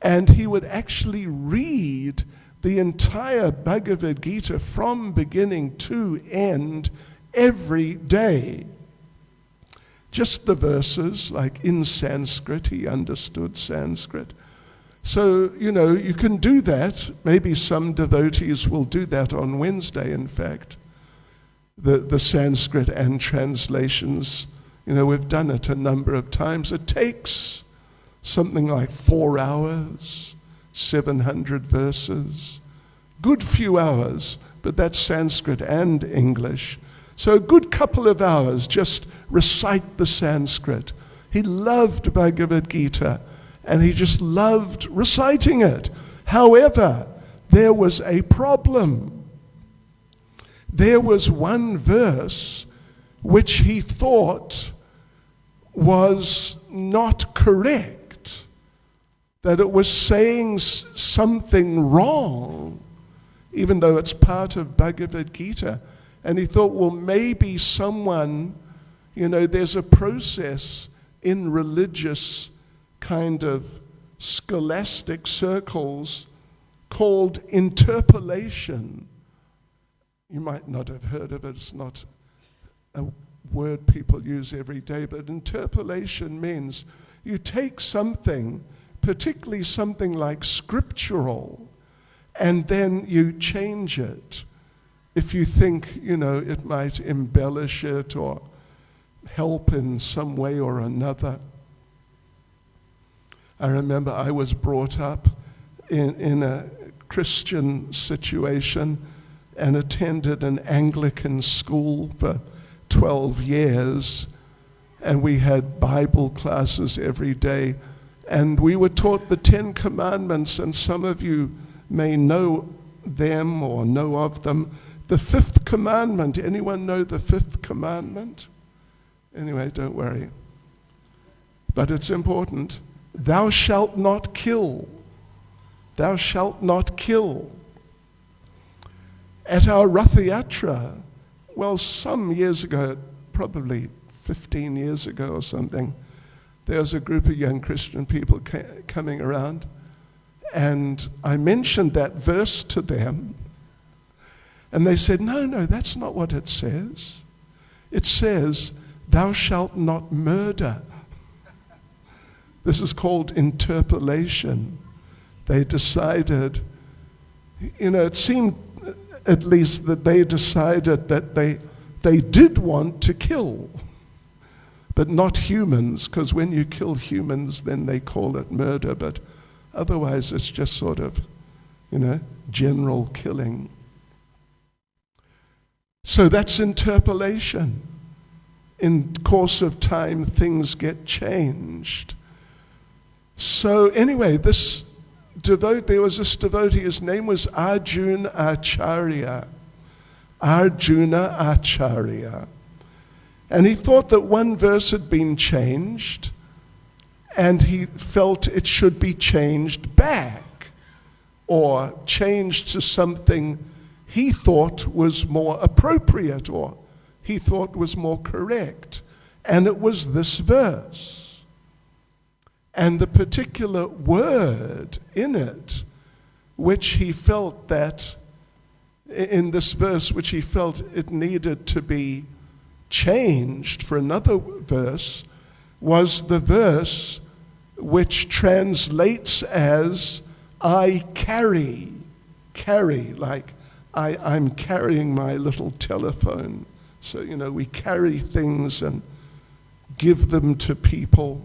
And he would actually read the entire Bhagavad Gita from beginning to end every day. Just the verses, like in Sanskrit, he understood Sanskrit. So, you can do that. Maybe some devotees will do that on Wednesday, in fact. The Sanskrit and translations, we've done it a number of times. It takes something like 4 hours, 700 verses. Good few hours, but that's Sanskrit and English. So a good couple of hours, just recite the Sanskrit. He loved Bhagavad Gita, and he just loved reciting it. However, there was a problem. There was one verse which he thought was not correct, that it was saying something wrong, even though it's part of Bhagavad Gita. And he thought, well, maybe someone, there's a process in religious kind of scholastic circles called interpolation. You might not have heard of it. It's not a word people use every day, but interpolation means you take something, particularly something like scriptural, and then you change it. If you think, it might embellish it or help in some way or another. I remember I was brought up in a Christian situation, and attended an Anglican school for 12 years, and we had Bible classes every day, and we were taught the 10 Commandments, and some of you may know them or know of them. The 5th commandment, anyone know the 5th commandment? Anyway, don't worry. But it's important. Thou shalt not kill. Thou shalt not kill. At our Rath Yatra, well, some years ago, probably 15 years ago or something, there was a group of young Christian people coming around, and I mentioned that verse to them, and they said, no, that's not what it says. It says, thou shalt not murder. This is called interpolation. They decided, it seemed at least that they decided that they did want to kill, but not humans, because when you kill humans, then they call it murder, but otherwise it's just sort of, general killing. So that's interpolation. In course of time, things get changed. So anyway, there was this devotee, his name was Arjuna Acharya. Arjuna Acharya. And he thought that one verse had been changed, and he felt it should be changed back, or changed to something he thought was more appropriate, or he thought was more correct. And it was this verse. And the particular word in it, which he felt that, in this verse, which he felt it needed to be changed for another verse, was the verse which translates as, I carry, like I'm carrying my little telephone. So, we carry things and give them to people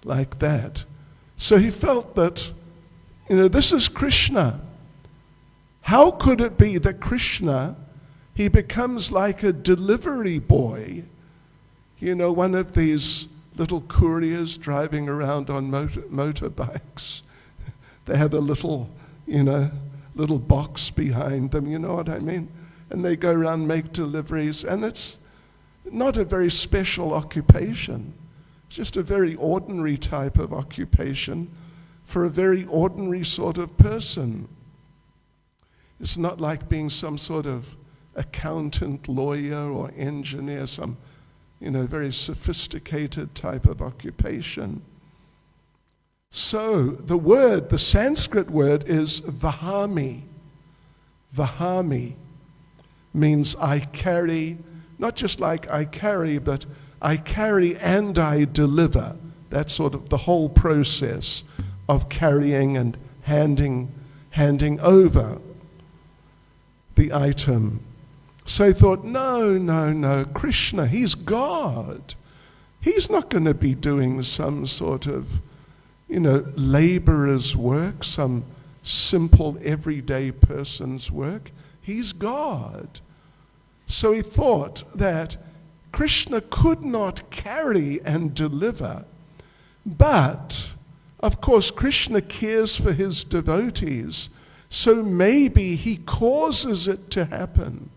like that. So he felt that, this is Krishna. How could it be that Krishna, he becomes like a delivery boy, one of these little couriers driving around on motorbikes. They have a little box behind them, you know what I mean? And they go around, make deliveries, and it's not a very special occupation. It's just a very ordinary type of occupation for a very ordinary sort of person. It's not like being some sort of accountant, lawyer, or engineer, some, very sophisticated type of occupation. So the Sanskrit word is vahami. Vahami means I carry, not just like I carry, but I carry and I deliver. That's sort of the whole process of carrying and handing over the item. So he thought, no, Krishna, he's God. He's not going to be doing some sort of, laborer's work, some simple everyday person's work. He's God. So he thought that Krishna could not carry and deliver, but of course Krishna cares for his devotees, so maybe he causes it to happen.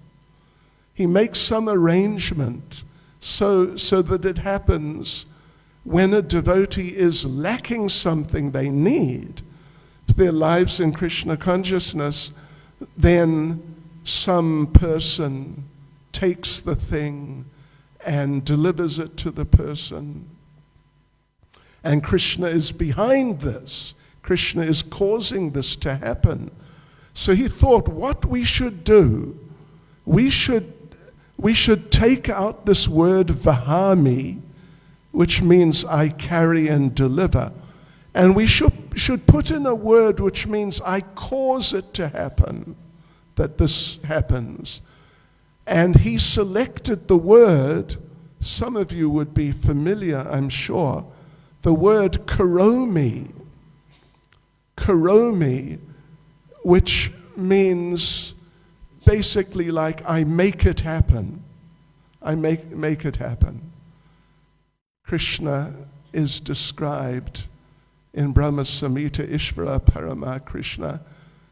He makes some arrangement so that it happens when a devotee is lacking something they need for their lives in Krishna consciousness, then some person takes the thing and delivers it to the person. And Krishna is behind this. Krishna is causing this to happen. So he thought what we should do, we should take out this word vahami, which means I carry and deliver, and we should put in a word which means I cause it to happen, that this happens. And he selected the word, some of you would be familiar, I'm sure, the word karomi. Karomi, which means basically like, I make it happen. I make it happen. Krishna is described in Brahma Samhita Ishvara Parama Krishna,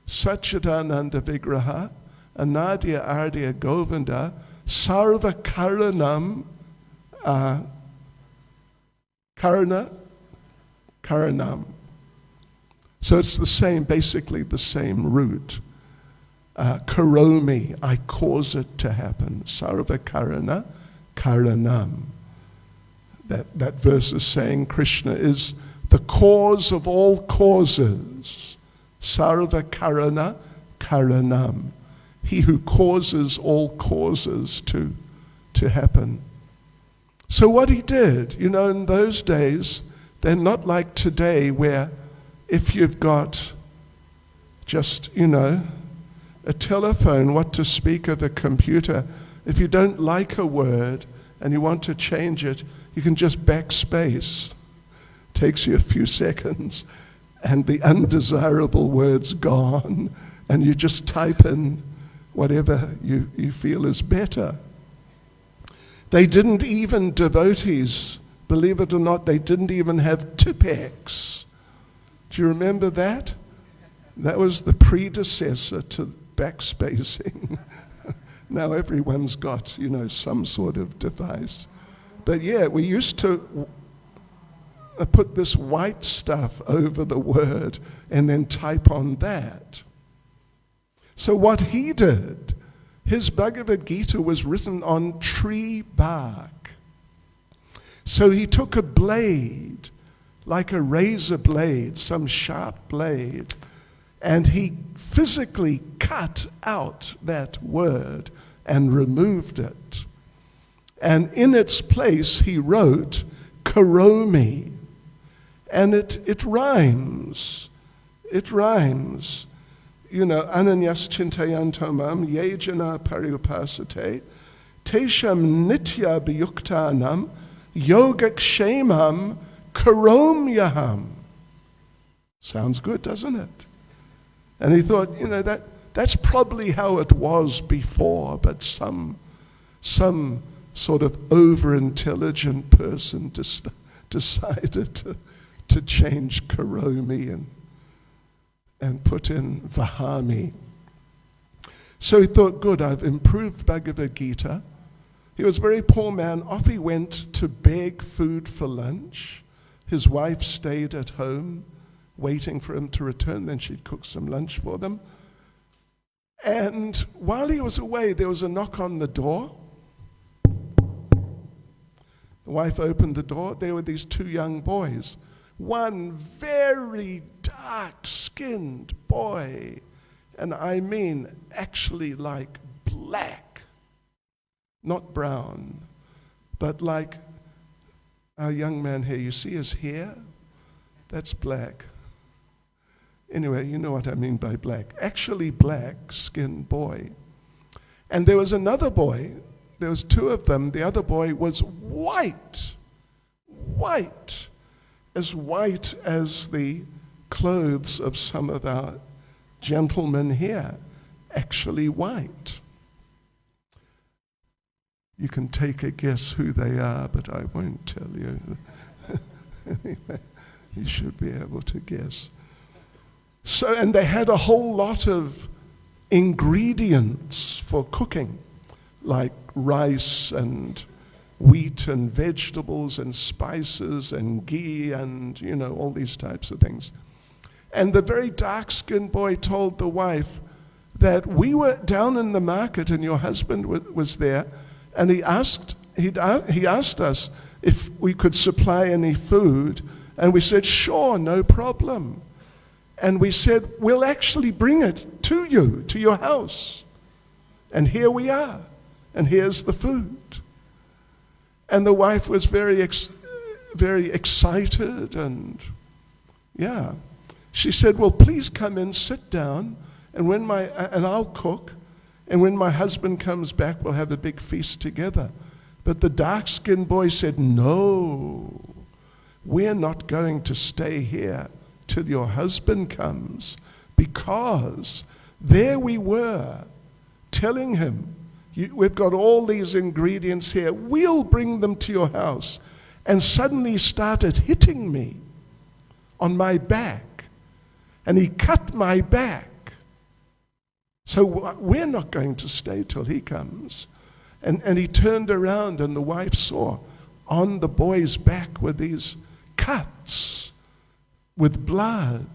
Satchidananda Vigraha, Anadya Ardya Govinda, Sarva Karanam, Karanam. So it's the same, basically the same root. Karomi, I cause it to happen. Sarva Karana, Karanam. That verse is saying Krishna is the cause of all causes. Sarva Karana, Karanam. He who causes all causes to happen. So what he did, in those days, they're not like today where if you've got just, a telephone, what to speak of a computer, if you don't like a word and you want to change it, you can just backspace. Takes you a few seconds and the undesirable word's gone and you just type in whatever you feel is better. They didn't even, devotees, believe it or not, they didn't even have Tipex. Do you remember that? That was the predecessor to backspacing. Now everyone's got, some sort of device. But yeah, we used to put this white stuff over the word and then type on that. So what he did, his Bhagavad Gita was written on tree bark. So he took a blade, like a razor blade, some sharp blade, and he physically cut out that word and removed it. And in its place he wrote Karomi. And it rhymes. It rhymes. Ananyas chintayantamam yejana pariupasate tesham nitya biyuktanam yogakshemam karomyaham. Sounds good, doesn't it? And he thought, that's probably how it was before, but some sort of over-intelligent person decided to change Karomi and put in Vahami. So he thought, good, I've improved Bhagavad Gita. He was a very poor man. Off he went to beg food for lunch. His wife stayed at home waiting for him to return. Then she'd cook some lunch for them. And while he was away, there was a knock on the door. The wife opened the door. There were these two young boys. One very dark-skinned boy, and I mean actually like black, not brown, but like our young man here. You see his hair? That's black. Anyway, you know what I mean by black. Actually black-skinned boy. And there was another boy. There was two of them. The other boy was white, as white as the clothes of some of our gentlemen here, actually white. You can take a guess who they are, but I won't tell you. Anyway, you should be able to guess. So, and they had a whole lot of ingredients for cooking, like rice and wheat and vegetables and spices and ghee and, all these types of things. And the very dark-skinned boy told the wife that we were down in the market and your husband was there, and he asked us if we could supply any food, and we said, sure, no problem. And we said, we'll actually bring it to you, to your house. And here we are, and here's the food. And the wife was very excited, and yeah. She said, well, please come in, sit down, and I'll cook, and when my husband comes back, we'll have a big feast together. But the dark-skinned boy said, no, we're not going to stay here till your husband comes, because there we were, telling him, we've got all these ingredients here, we'll bring them to your house. And suddenly he started hitting me on my back. And he cut my back. So we're not going to stay till he comes. And he turned around and the wife saw on the boy's back were these cuts with blood.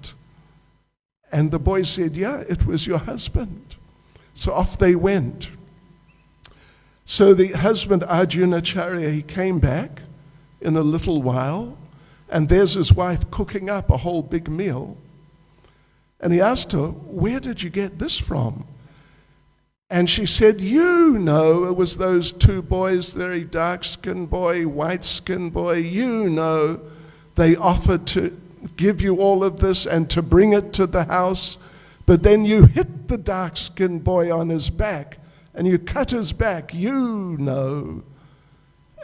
And the boy said, yeah, it was your husband. So off they went. So the husband, Arjunacharya, he came back in a little while, and there's his wife cooking up a whole big meal. And he asked her, where did you get this from? And she said, you know, it was those two boys, very dark-skinned boy, white-skinned boy, you know, they offered to give you all of this and to bring it to the house, but then you hit the dark-skinned boy on his back, and you cut his back, you know.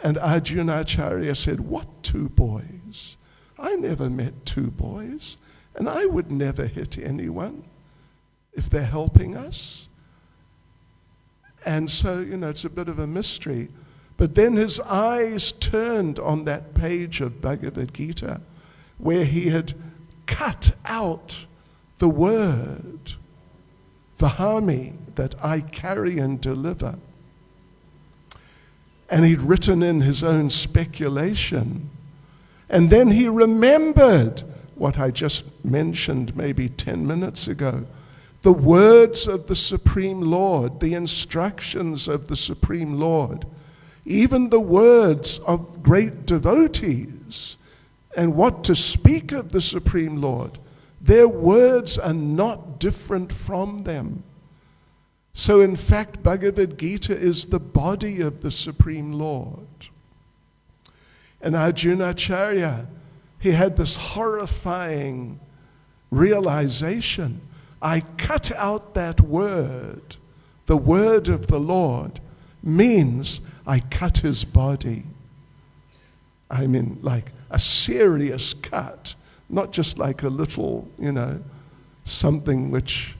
And Arjunacharya said, what two boys? I never met two boys, and I would never hit anyone if they're helping us. And so, it's a bit of a mystery. But then his eyes turned on that page of Bhagavad Gita where he had cut out the word, Vahami, that I carry and deliver. And he'd written in his own speculation. And then he remembered what I just mentioned maybe 10 minutes ago. The words of the Supreme Lord, the instructions of the Supreme Lord, even the words of great devotees, and what to speak of the Supreme Lord, their words are not different from them. So in fact, Bhagavad Gita is the body of the Supreme Lord. And Arjunacharya, he had this horrifying realization. I cut out that word. The word of the Lord means I cut his body. I mean, like a serious cut, not just like a little, something which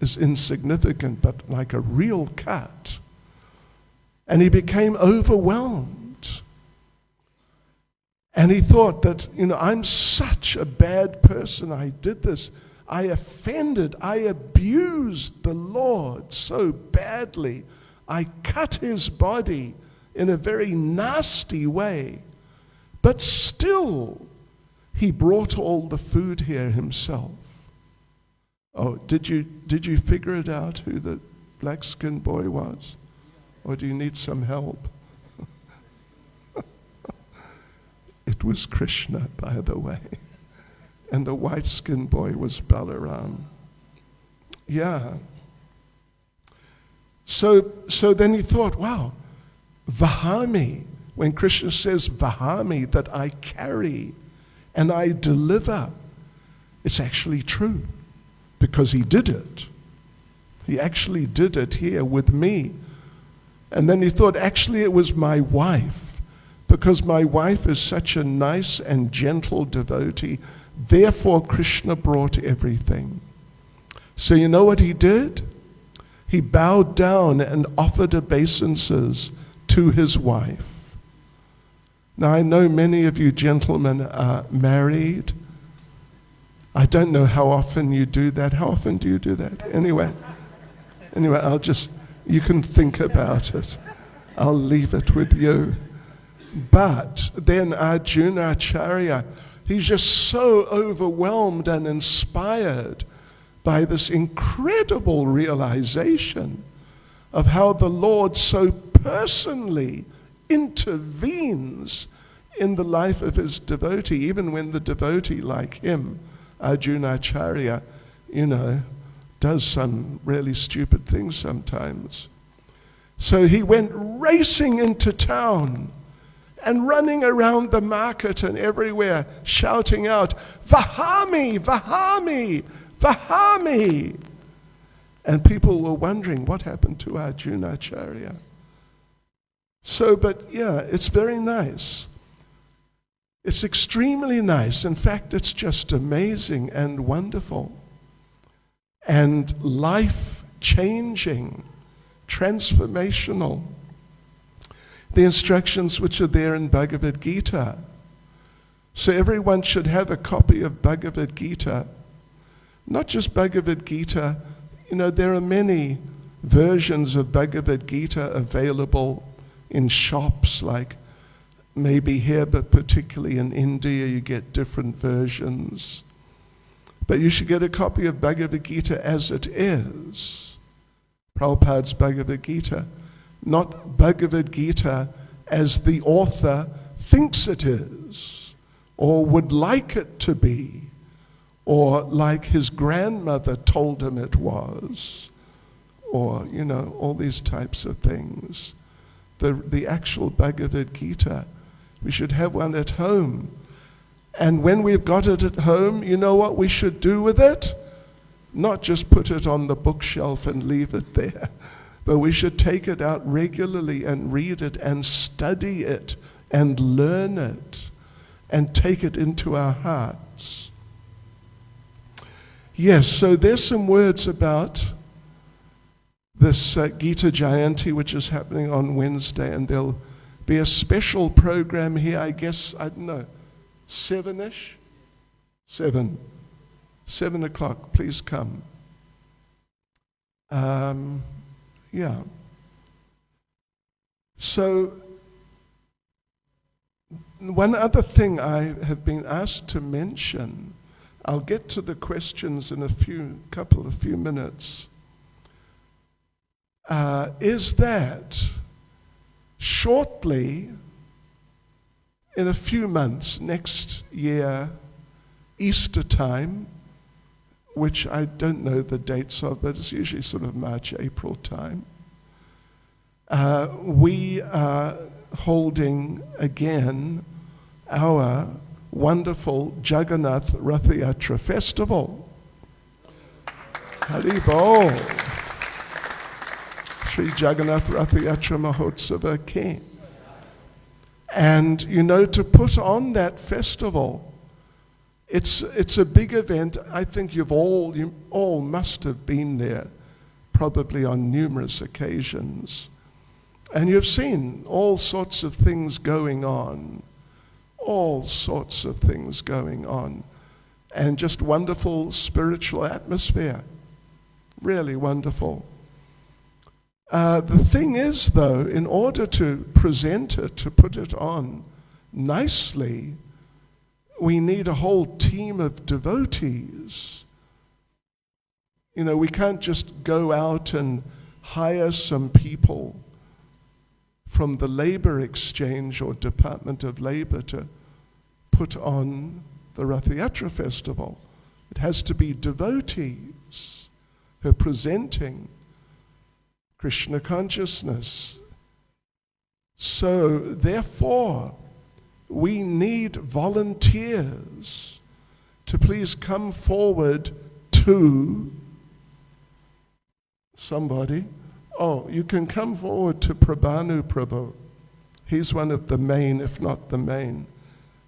is insignificant, but like a real cut. And he became overwhelmed. And he thought that, I'm such a bad person. I did this. I offended, I abused the Lord so badly. I cut his body in a very nasty way. But still, he brought all the food here himself. Oh, did you figure it out who the black-skinned boy was? Or do you need some help? It was Krishna, by the way. And the white-skinned boy was Balaram. Yeah. So then he thought, wow, Vahami, when Krishna says Vahami, that I carry and I deliver, it's actually true because he did it. He actually did it here with me. And then he thought, actually it was my wife, because my wife is such a nice and gentle devotee. Therefore, Krishna brought everything. So you know what he did? He bowed down and offered obeisances to his wife. Now, I know many of you gentlemen are married. I don't know how often you do that. How often do you do that? Anyway, you can think about it. I'll leave it with you. But then Arjunacharya, he's just so overwhelmed and inspired by this incredible realization of how the Lord so personally intervenes in the life of his devotee, even when the devotee, like him, Arjunacharya, does some really stupid things sometimes. So he went racing into town and running around the market and everywhere, shouting out, Vahami, Vahami, Vahami. And people were wondering what happened to Arjunacharya. So, but yeah, it's very nice. It's extremely nice. In fact, it's just amazing and wonderful and life-changing transformational. The instructions which are there in Bhagavad Gita. So everyone should have a copy of Bhagavad Gita. Not just Bhagavad Gita, there are many versions of Bhagavad Gita available in shops, like maybe here, but particularly in India, you get different versions. But you should get a copy of Bhagavad Gita as it is. Prabhupada's Bhagavad Gita. Not Bhagavad Gita as the author thinks it is, or would like it to be, or like his grandmother told him it was, or, all these types of things. The actual Bhagavad Gita, we should have one at home. And when we've got it at home, you know what we should do with it? Not just put it on the bookshelf and leave it there, but we should take it out regularly and read it and study it and learn it and take it into our hearts. Yes, so there's some words about this Gita Jayanti, which is happening on Wednesday, and there'll be a special program here, I guess, I don't know, 7-ish? 7 o'clock, please come. Yeah. So, one other thing I have been asked to mention, I'll get to the questions in a few minutes, is that shortly, in a few months, next year, Easter time, which I don't know the dates of, but it's usually sort of March, April time, we are holding again our wonderful Jagannath Rath Yatra festival. Hari Bol. Sri Jagannath Rath Yatra Mahotsava Ke. And to put on that festival, it's a big event. I think you all must have been there, probably on numerous occasions. And you've seen all sorts of things going on. And just wonderful spiritual atmosphere. Really wonderful. The thing is, though, in order to present it, to put it on nicely, we need a whole team of devotees. We can't just go out and hire some people from the Labor Exchange or Department of Labor to put on the Rath Yatra festival. It has to be devotees who are presenting Krishna consciousness. So, therefore, we need volunteers to please come forward to somebody. Oh, you can come forward to Prabhanu Prabhu. He's one of the main, if not the main,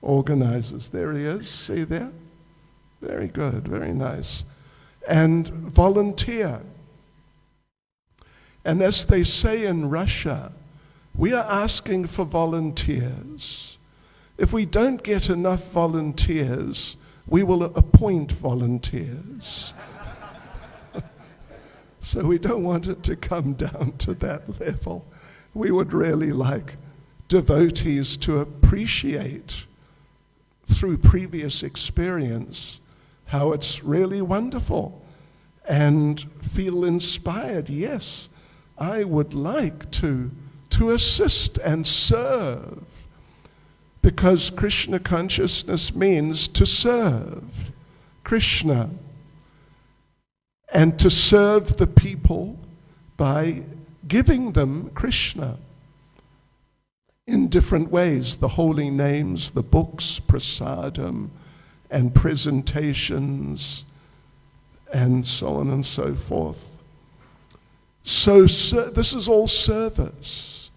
organizers. There he is. See there? Very good. Very nice. And volunteer. And as they say in Russia, we are asking for volunteers. If we don't get enough volunteers, we will appoint volunteers. So we don't want it to come down to that level. We would really like devotees to appreciate through previous experience how it's really wonderful and feel inspired. Yes, I would like to assist and serve, because Krishna consciousness means to serve Krishna and to serve the people by giving them Krishna in different ways, the holy names, the books, prasadam, and presentations, and so on and so forth. So this is all service.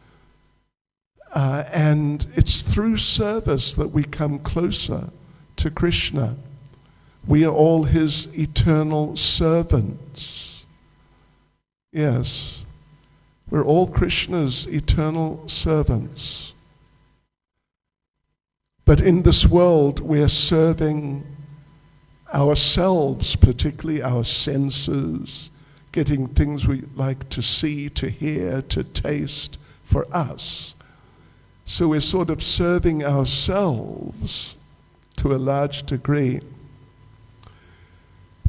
And it's through service that we come closer to Krishna. We are all his eternal servants. Yes. We're all Krishna's eternal servants. But in this world, we're serving ourselves, particularly our senses, getting things we like to see, to hear, to taste for us. So we're sort of serving ourselves to a large degree.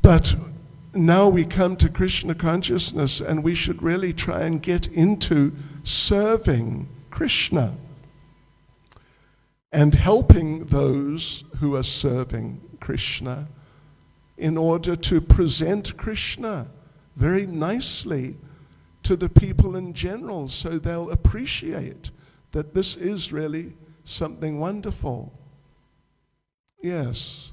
But now we come to Krishna consciousness, and we should really try and get into serving Krishna and helping those who are serving Krishna in order to present Krishna very nicely to the people in general, so they'll appreciate that this is really something wonderful. Yes.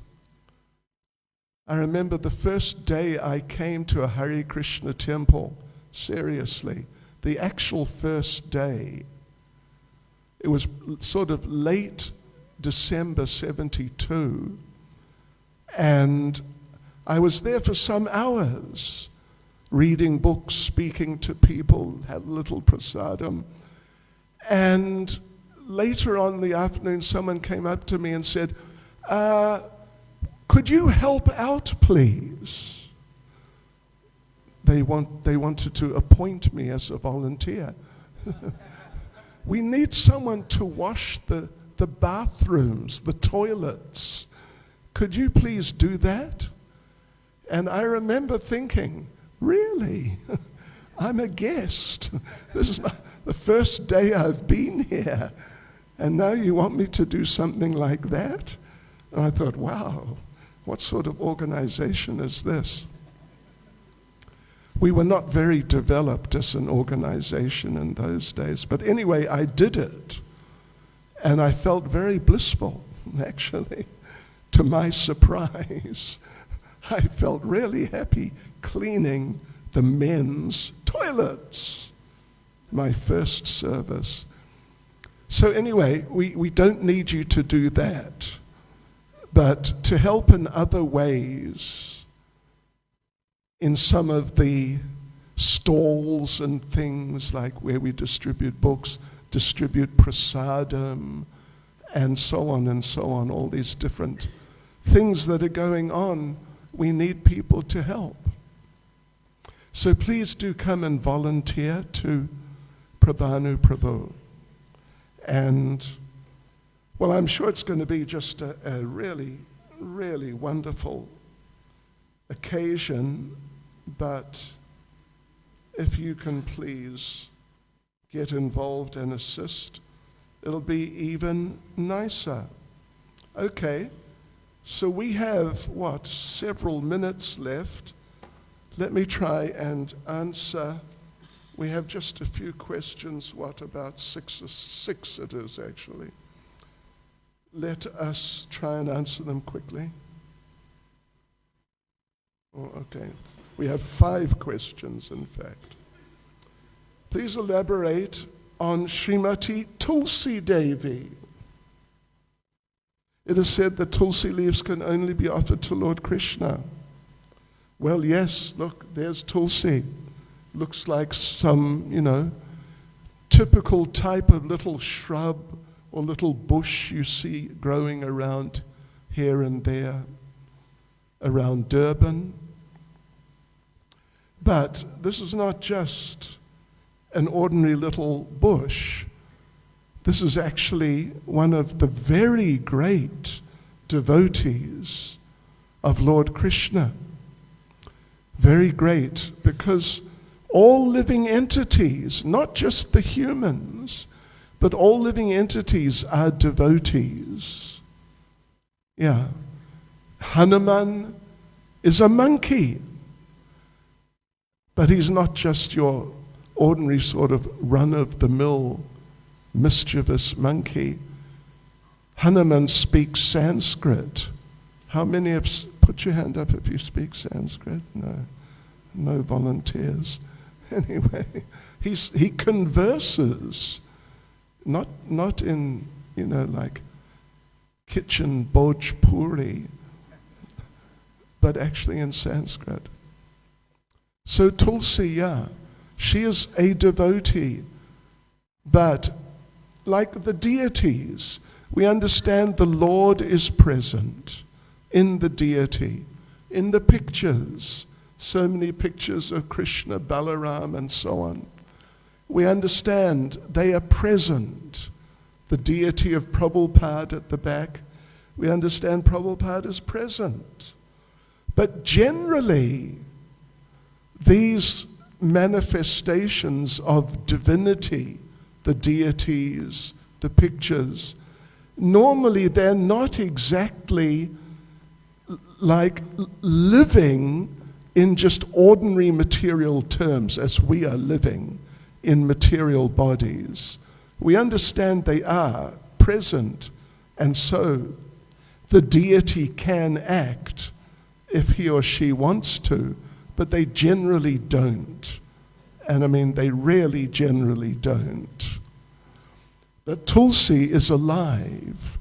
I remember the first day I came to a Hare Krishna temple, seriously, the actual first day. It was sort of late December 72, and I was there for some hours, reading books, speaking to people, had a little prasadam. And later on in the afternoon, someone came up to me and said, could you help out, please? They wanted to appoint me as a volunteer. We need someone to wash the bathrooms, the toilets. Could you please do that? And I remember thinking, really? I'm a guest. This is the first day I've been here, and now you want me to do something like that? And I thought, wow, what sort of organization is this? We were not very developed as an organization in those days, but anyway, I did it, and I felt very blissful, actually, to my surprise. I felt really happy cleaning the men's toilets, my first service. So anyway, we don't need you to do that, but to help in other ways, in some of the stalls and things like where we distribute books, distribute prasadam, and so on, all these different things that are going on, we need people to help. So please do come and volunteer to Prabhanu Prabhu. And, well, I'm sure it's going to be just a really, really wonderful occasion, but if you can please get involved and assist, it'll be even nicer. Okay, so we have, several minutes left. Let me try and answer. We have just a few questions, about six it is actually. Let us try and answer them quickly. Oh, okay. We have 5 questions, in fact. Please elaborate on Srimati Tulsi Devi. It is said that Tulsi leaves can only be offered to Lord Krishna. Well, yes, look, there's Tulsi. Looks like some, typical type of little shrub or little bush you see growing around here and there, around Durban. But this is not just an ordinary little bush. This is actually one of the very great devotees of Lord Krishna. Very great, because all living entities, not just the humans, but all living entities are devotees. Yeah. Hanuman is a monkey, but he's not just your ordinary sort of run-of-the-mill mischievous monkey. Hanuman speaks Sanskrit. How many have, put your hand up if you speak Sanskrit? No volunteers. Anyway, he converses, not in, like kitchen Bhojpuri, but actually in Sanskrit. So Tulsi, yeah. She is a devotee. But like the deities, we understand the Lord is present in the deity, in the pictures. So many pictures of Krishna, Balaram, and so on. We understand they are present. The deity of Prabhupada at the back, we understand Prabhupada is present. But generally, these manifestations of divinity, the deities, the pictures, normally they're not exactly like living in just ordinary material terms as we are living in material bodies. We understand they are present, and so the deity can act if he or she wants to, but they generally don't. And I mean, they really generally don't. But Tulsi is alive,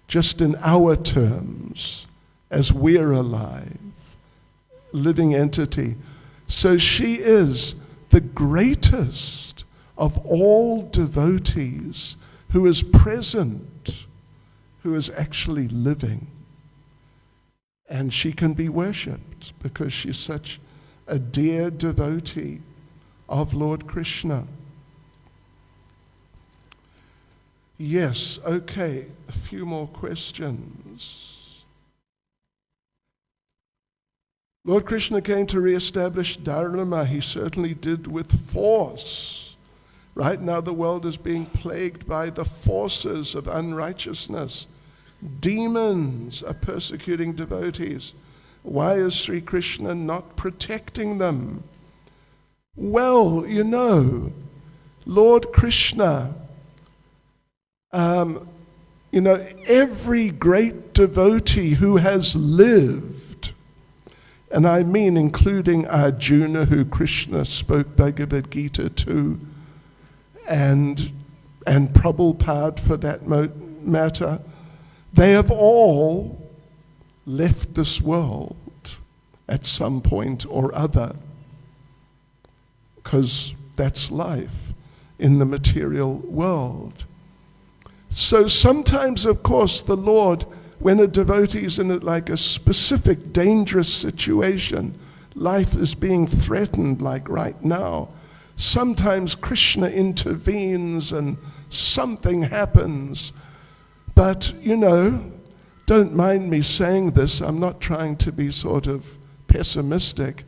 just in our terms, as we're alive, living entity. So she is the greatest of all devotees who is present, who is actually living. And she can be worshipped because she's such a dear devotee of Lord Krishna. Yes, okay, a few more questions. Lord Krishna came to re-establish Dharma. He certainly did with force. Right now the world is being plagued by the forces of unrighteousness. Demons are persecuting devotees. Why is Sri Krishna not protecting them? Well, you know, Lord Krishna, every great devotee who has lived, and I mean including Arjuna, who Krishna spoke Bhagavad Gita to, and Prabhupada for that matter, they have all left this world at some point or other, because that's life in the material world. So sometimes, of course, the Lord, when a devotee is in like a specific dangerous situation, life is being threatened like right now, sometimes Krishna intervenes and something happens. But, don't mind me saying this, I'm not trying to be sort of pessimistic,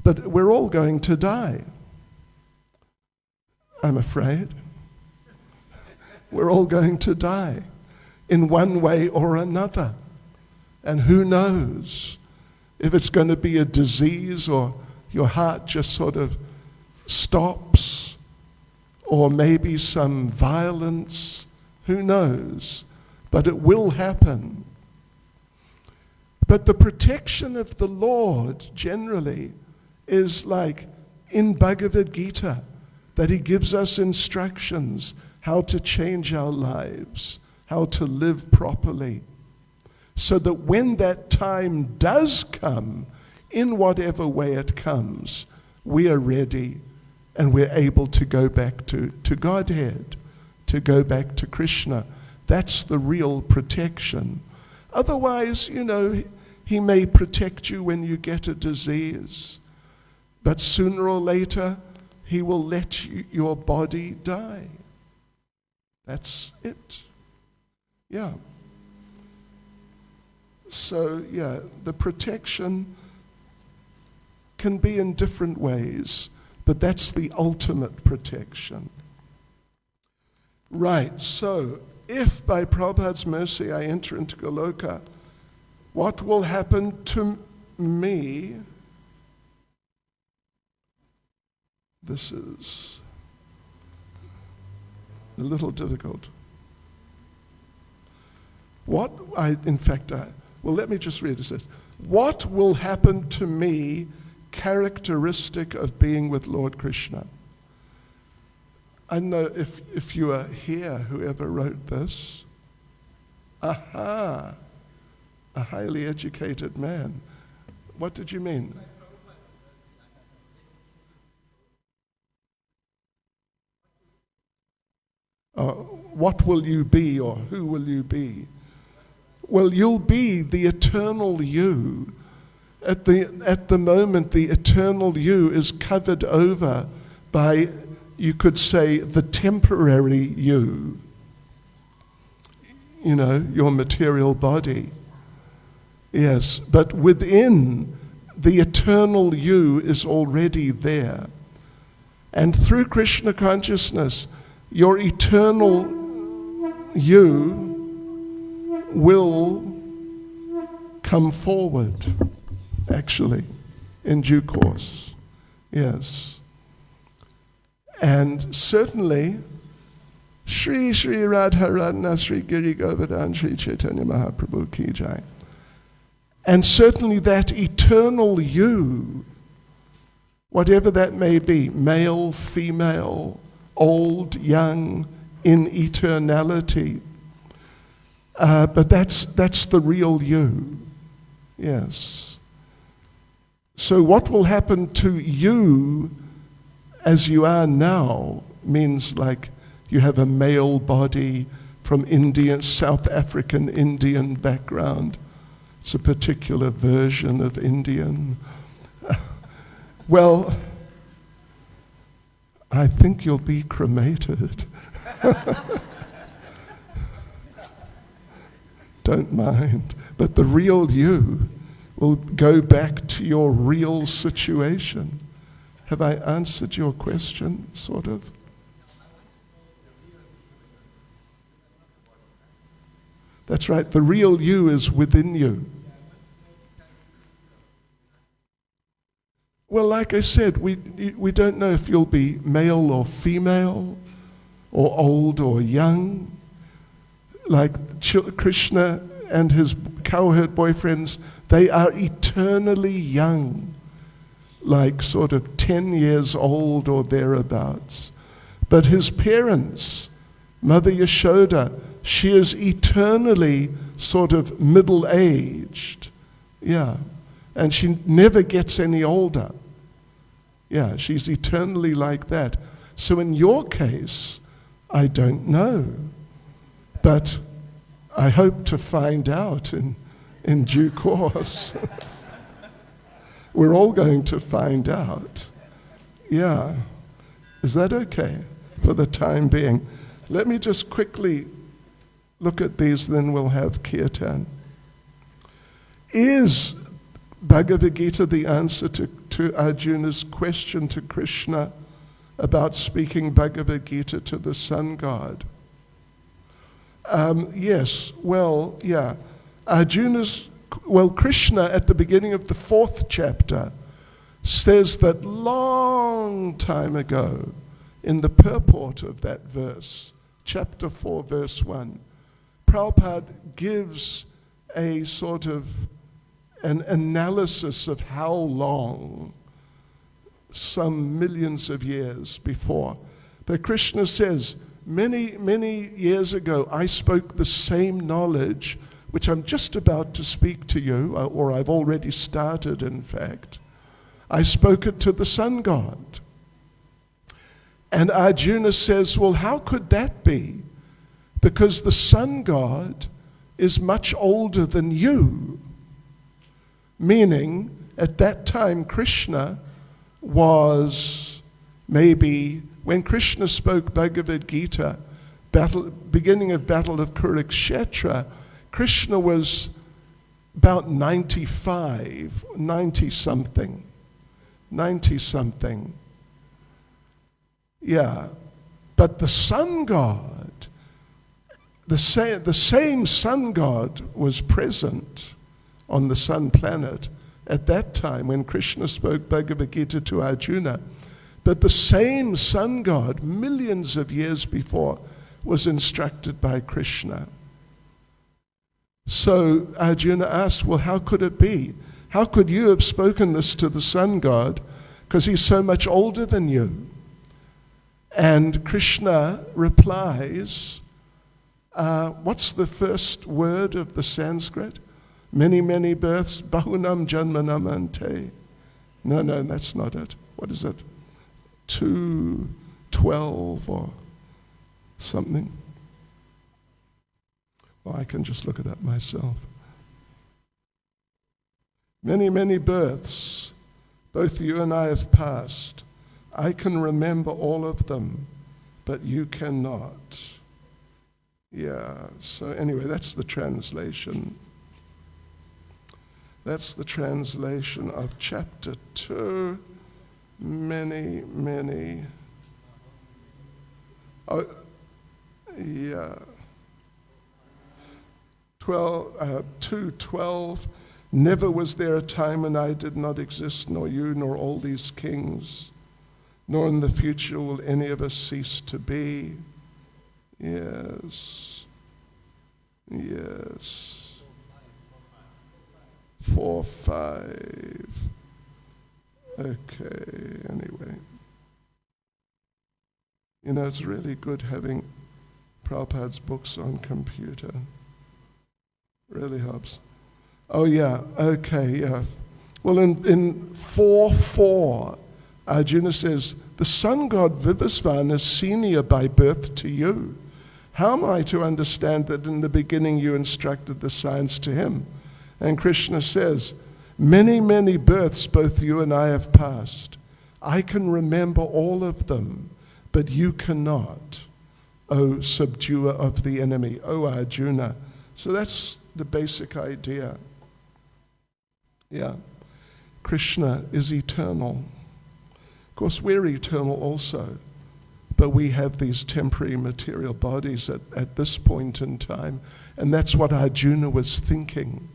but we're all going to die, I'm afraid. We're all going to die in one way or another. And who knows if it's going to be a disease or your heart just sort of stops, or maybe some violence, who knows? But it will happen. But the protection of the Lord generally is like in Bhagavad Gita, that he gives us instructions how to change our lives, how to live properly, so that when that time does come, in whatever way it comes, we are ready and we're able to go back to Godhead, to go back to Krishna. That's the real protection. Otherwise, he may protect you when you get a disease, but sooner or later, he will let your body die. That's it. Yeah. So, the protection can be in different ways, but that's the ultimate protection. Right, so if by Prabhupada's mercy I enter into Goloka, what will happen to me? This is a little difficult. Well, let me just read this. What will happen to me characteristic of being with Lord Krishna? I don't know if you are here, whoever wrote this. Aha, a highly educated man. What did you mean? what will you be or who will you be? Well, you'll be the eternal you. At the moment, the eternal you is covered over by, you could say, the temporary you. You know, your material body. Yes, but within, the eternal you is already there. And through Krishna consciousness, your eternal you will come forward, actually, in due course. Yes. And certainly, Shri Shri Radharana Shri Giri Govardhan Shri Caitanya Mahaprabhu Ki Jai. And certainly that eternal you, whatever that may be, male, female, old, young, in eternality. But that's the real you. Yes. So what will happen to you as you are now means like you have a male body from Indian, South African Indian background. It's a particular version of Indian. Well, I think you'll be cremated. Don't mind. But the real you will go back to your real situation. Have I answered your question, sort of? That's right. The real you is within you. Well, like I said, we don't know if you'll be male or female, or old or young. Like Krishna and his cowherd boyfriends, they are eternally young, like sort of 10 years old or thereabouts. But his parents, Mother Yashoda, she is eternally sort of middle-aged. Yeah. And she never gets any older. Yeah, she's eternally like that. So in your case, I don't know. But I hope to find out in due course. We're all going to find out. Yeah. Is that okay for the time being? Let me just quickly look at these, then we'll have kirtan. Is Bhagavad Gita the answer to Arjuna's question to Krishna about speaking Bhagavad Gita to the sun god? Yes, well, yeah. Krishna at the beginning of the 4th chapter says that long time ago, in the purport of that verse, chapter 4, verse 1, Prabhupada gives a sort of an analysis of how long, some millions of years before. But Krishna says, many, many years ago, I spoke the same knowledge, which I'm just about to speak to you, or I've already started, in fact. I spoke it to the sun god. And Arjuna says, well, how could that be? Because the sun god is much older than you. Meaning, at that time, Krishna was maybe, when Krishna spoke Bhagavad Gita, beginning of Battle of Kurukshetra, Krishna was about 95, 90-something. Yeah. But the sun god, the same sun god was present on the sun planet at that time when Krishna spoke Bhagavad Gita to Arjuna. But the same sun god, millions of years before, was instructed by Krishna. So Arjuna asked, well, how could it be? How could you have spoken this to the sun god? Because he's so much older than you. And Krishna replies, what's the first word of the Sanskrit? Many, many births, bahunam janmanam ante. No, that's not it. What is it? 2:12 or something. Well, I can just look it up myself. Many, many births, both you and I have passed. I can remember all of them, but you cannot. Yeah, so anyway, that's the translation. That's the translation of chapter 2. Many, many. Oh, yeah. 2:12. Never was there a time when I did not exist, nor you, nor all these kings, nor in the future will any of us cease to be. Yes. Yes. 4:5. Okay, anyway. You know, it's really good having Prabhupada's books on computer. Really helps. Oh yeah, okay, yeah. Well, in 4:4, Arjuna says, the sun god Vivasvan is senior by birth to you. How am I to understand that in the beginning you instructed the science to him? And Krishna says, many, many births both you and I have passed. I can remember all of them, but you cannot, O subduer of the enemy, O Arjuna. So that's the basic idea. Yeah. Krishna is eternal. Of course, we're eternal also, but we have these temporary material bodies at this point in time, and that's what Arjuna was thinking,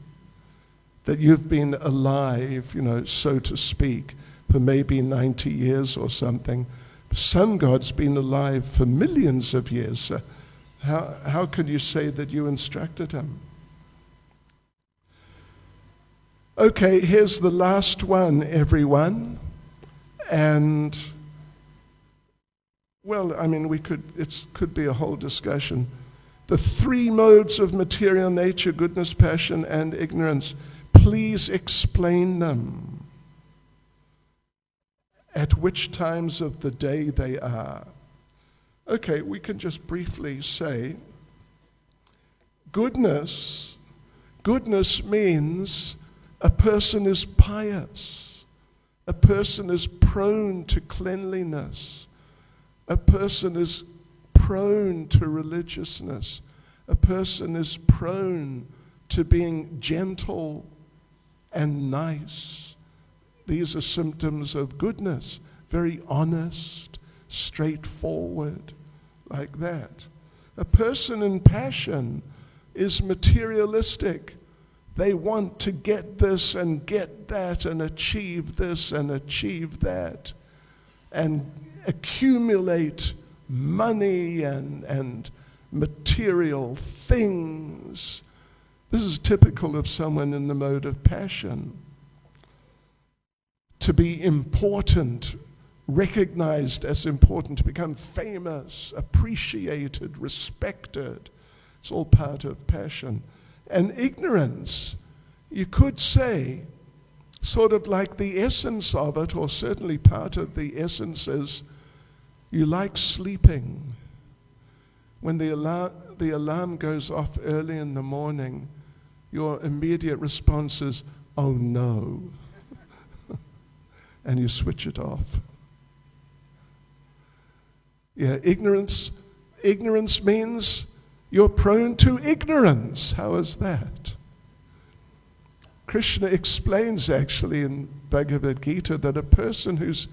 that you've been alive, you know, so to speak, for maybe 90 years or something. The sun god's been alive for millions of years. So how can you say that you instructed him? Okay, here's the last one, everyone. And, well, I mean, it could be a whole discussion. The three modes of material nature, goodness, passion, and ignorance, please explain them. At which times of the day they are. Okay, we can just briefly say, goodness means a person is pious. A person is prone to cleanliness. A person is prone to religiousness. A person is prone to being gentle and nice. These are symptoms of goodness, very honest, straightforward, like that. A person in passion is materialistic. They want to get this and get that and achieve this and achieve that and accumulate money and material things. This is typical of someone in the mode of passion. To be important, recognized as important, to become famous, appreciated, respected. It's all part of passion. And ignorance, you could say, sort of like the essence of it, or certainly part of the essence is, you like sleeping. When the alarm goes off early in the morning, your immediate response is, oh no. And you switch it off. Yeah, ignorance means you're prone to ignorance. How is that? Krishna explains actually in Bhagavad Gita that a person who's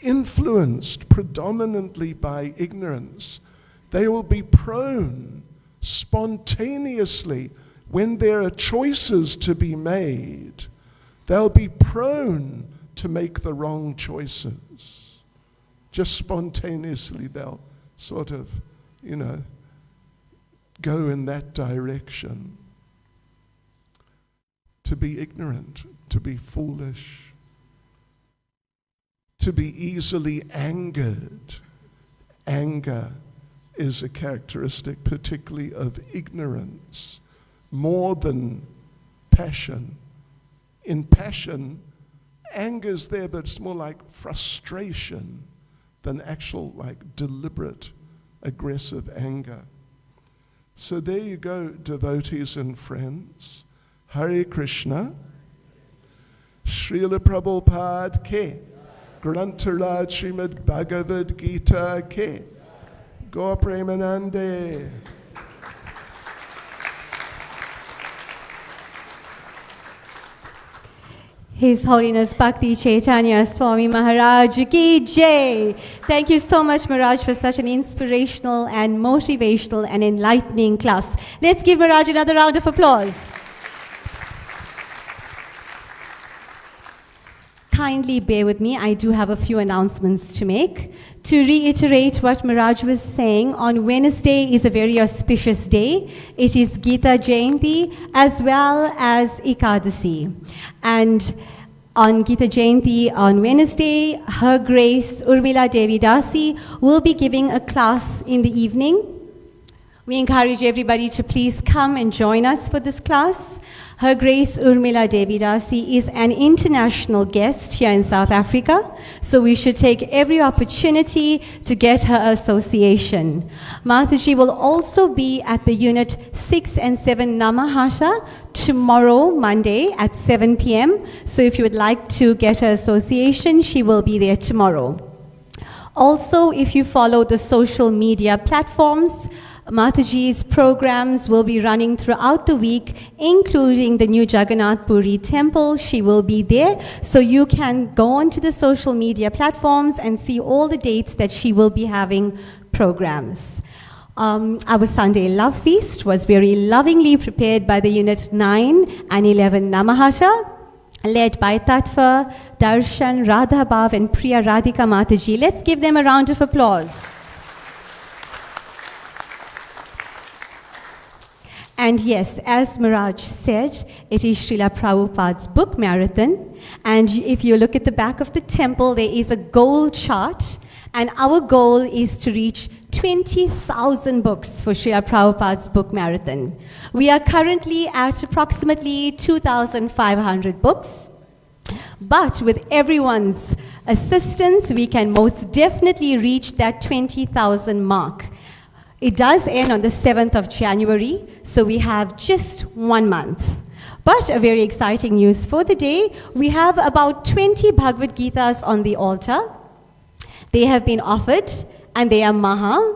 influenced predominantly by ignorance, they will be prone spontaneously when there are choices to be made. They'll be prone to make the wrong choices. Just spontaneously they'll sort of, go in that direction. To be ignorant, to be foolish, to be easily angered. Anger is a characteristic particularly of ignorance, more than passion. In passion, anger's there, but it's more like frustration than actual, like, deliberate, aggressive anger. So there you go, devotees and friends. Hare Krishna. Srila Prabhupada ke. Grantaraj Srimad Bhagavad Gita ke. Gaur Premanande. His Holiness Bhakti Caitanya Swami Maharaj ki jai. Thank you so much, Maharaj, for such an inspirational and motivational and enlightening class. Let's give Maharaj another round of applause. Kindly bear with me, I do have a few announcements to make. To reiterate what Maharaj was saying, on Wednesday is a very auspicious day. It is Gita Jayanti as well as Ekadasi. And on Gita Jayanti on Wednesday, Her Grace Urmila Devi Dasi will be giving a class in the evening. We encourage everybody to please come and join us for this class. Her Grace Urmila Devi Dasi is an international guest here in South Africa, so we should take every opportunity to get her association. Mataji will also be at the Unit 6 and 7 Namahasha tomorrow, Monday at 7 p.m. So if you would like to get her association, she will be there tomorrow. Also, if you follow the social media platforms, Mataji's programs will be running throughout the week, including the new Jagannath Puri temple. She will be there, so you can go onto the social media platforms and see all the dates that she will be having programs. Our Sunday Love Feast was very lovingly prepared by the Unit 9 and 11 Namahasha, led by Tatva, Darshan, Radha Bhav and Priya Radhika Mataji. Let's give them a round of applause. And yes, as Maharaj said, it is Srila Prabhupada's book marathon. And if you look at the back of the temple, there is a goal chart. And our goal is to reach 20,000 books for Srila Prabhupada's book marathon. We are currently at approximately 2,500 books. But with everyone's assistance, we can most definitely reach that 20,000 mark. It does end on the 7th of January, so we have just 1 month. But a very exciting news for the day, we have about 20 Bhagavad Gitas on the altar. They have been offered, and they are Maha.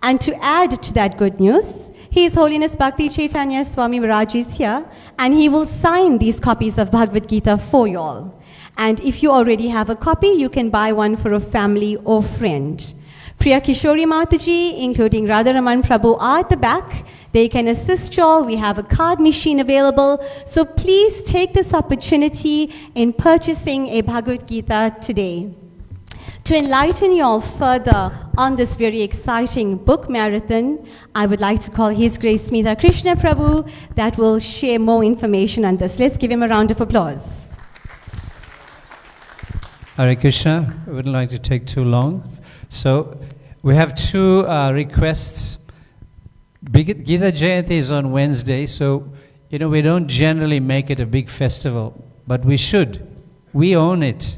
And to add to that good news, His Holiness Bhakti Caitanya Swami Maharaj is here, and he will sign these copies of Bhagavad Gita for you all. And if you already have a copy, you can buy one for a family or friend. Priya Kishori Mataji, including Radharaman Prabhu, are at the back. They can assist you all. We have a card machine available. So please take this opportunity in purchasing a Bhagavad Gita today. To enlighten you all further on this very exciting book marathon, I would like to call His Grace Smita Krishna Prabhu that will share more information on this. Let's give him a round of applause. Hare Krishna, I wouldn't like to take too long. So we have two requests. Gita Jayanti is on Wednesday, so we don't generally make it a big festival, but we should. We own it.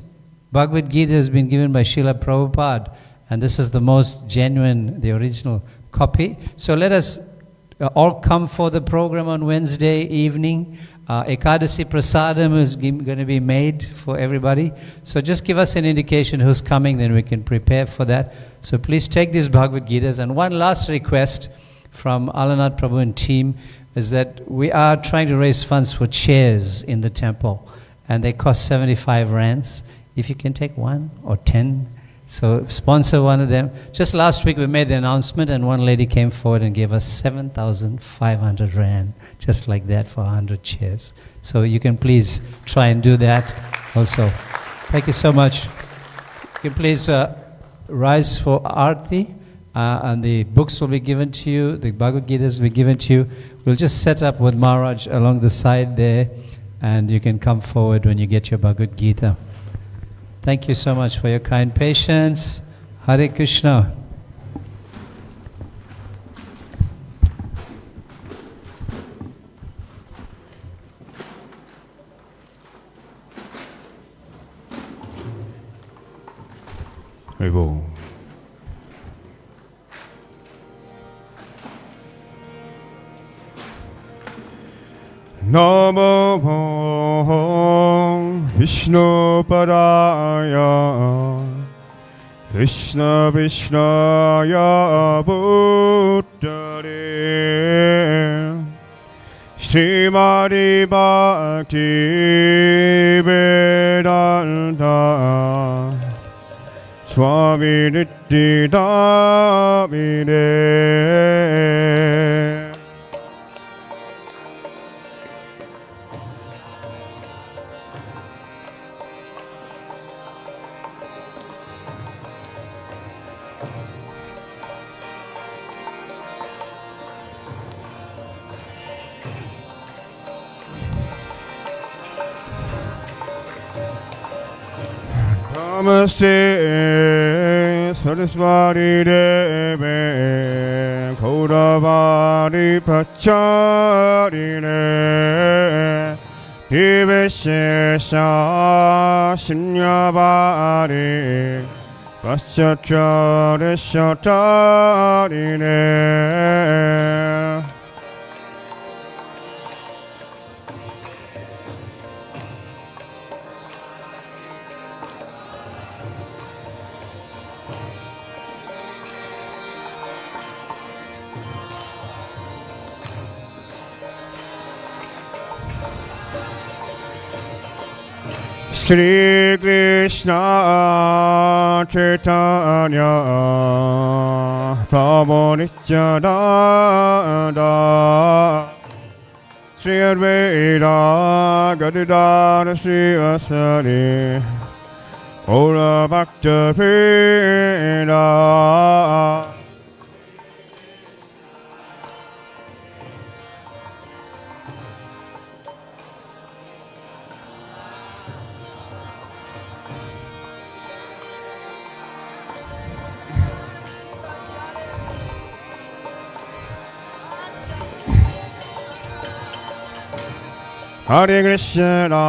Bhagavad Gita has been given by Srila Prabhupada, and this is the most genuine, the original copy. So let us all come for the program on Wednesday evening. Ekadasi Prasadam is going to be made for everybody. So just give us an indication who's coming, then we can prepare for that. So please take these Bhagavad Gitas. And one last request from Alanath Prabhu and team is that we are trying to raise funds for chairs in the temple. And they cost 75 rands. If you can take 1 or 10, so sponsor one of them. Just last week we made the announcement and one lady came forward and gave us 7,500 rand, just like that for 100 chairs. So you can please try and do that also. Thank you so much. You can please rise for Aarti, and the books will be given to you, the Bhagavad Gitas will be given to you. We'll just set up with Maharaj along the side there, and you can come forward when you get your Bhagavad Gita. Thank you so much for your kind patience. Hare Krishna. Haribo. Namo Vishnu Padaya Krishna Vishnaya Bhuttare Srimati Bhakti Vedanta Swami Damine. Namaste Saraswati Deve Gauravani Pracharine Divishesha Shunyavani Paschachara Shatarine. Shri Krishna Caitanya Prabhu Nityananda Shri Advaita Gadadhara Shri Vasari Gaura Bhakta Preda. Hare Krishna,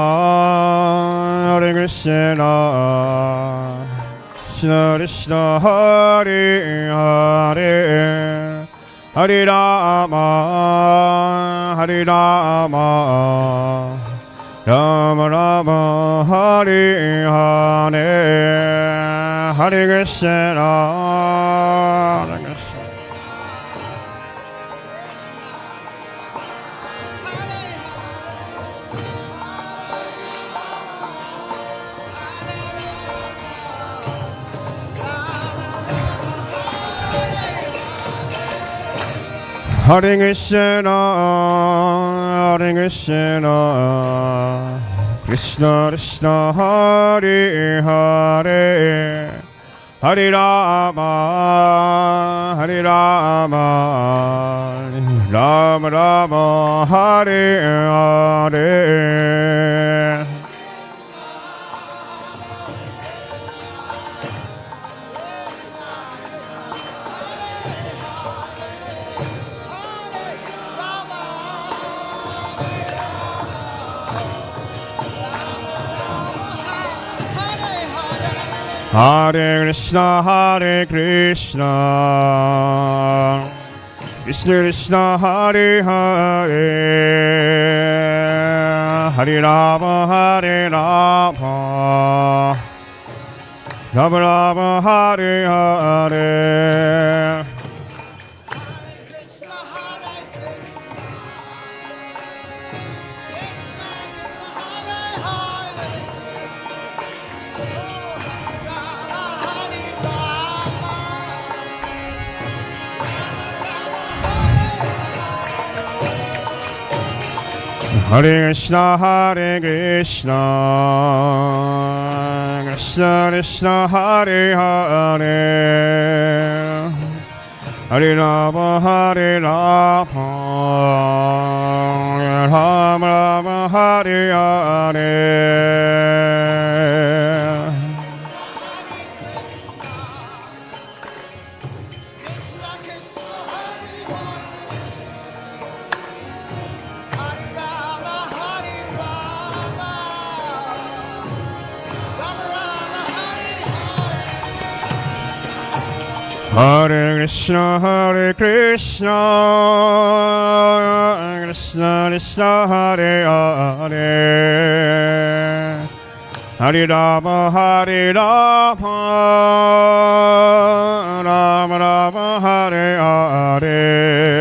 Hare Krishna, Krishna Krishna, Hare Hare, Hare Rama, Hare Rama, Rama Rama, Hare Hare, Hare Krishna, Hare Krishna. Hare Krishna, Hare Krishna, Krishna Krishna, Hare Hare, Hare Rama, Hare Rama, Rama Rama, Hare Hare. Hare Krishna, Hare Krishna, Krishna Krishna, Hare Hare, Hare Rama, Hare Rama, Rama Rama, Hare Hare. Hare Krishna, Hare Krishna, Krishna Krishna, Hare Hare, Hare Rama, Hare Rama, Rama Rama, Hare Hare. Hare Krishna Hare Krishna Krishna Krishna Hare Hare Hare Rama Hare Rama Rama Rama Hare Hare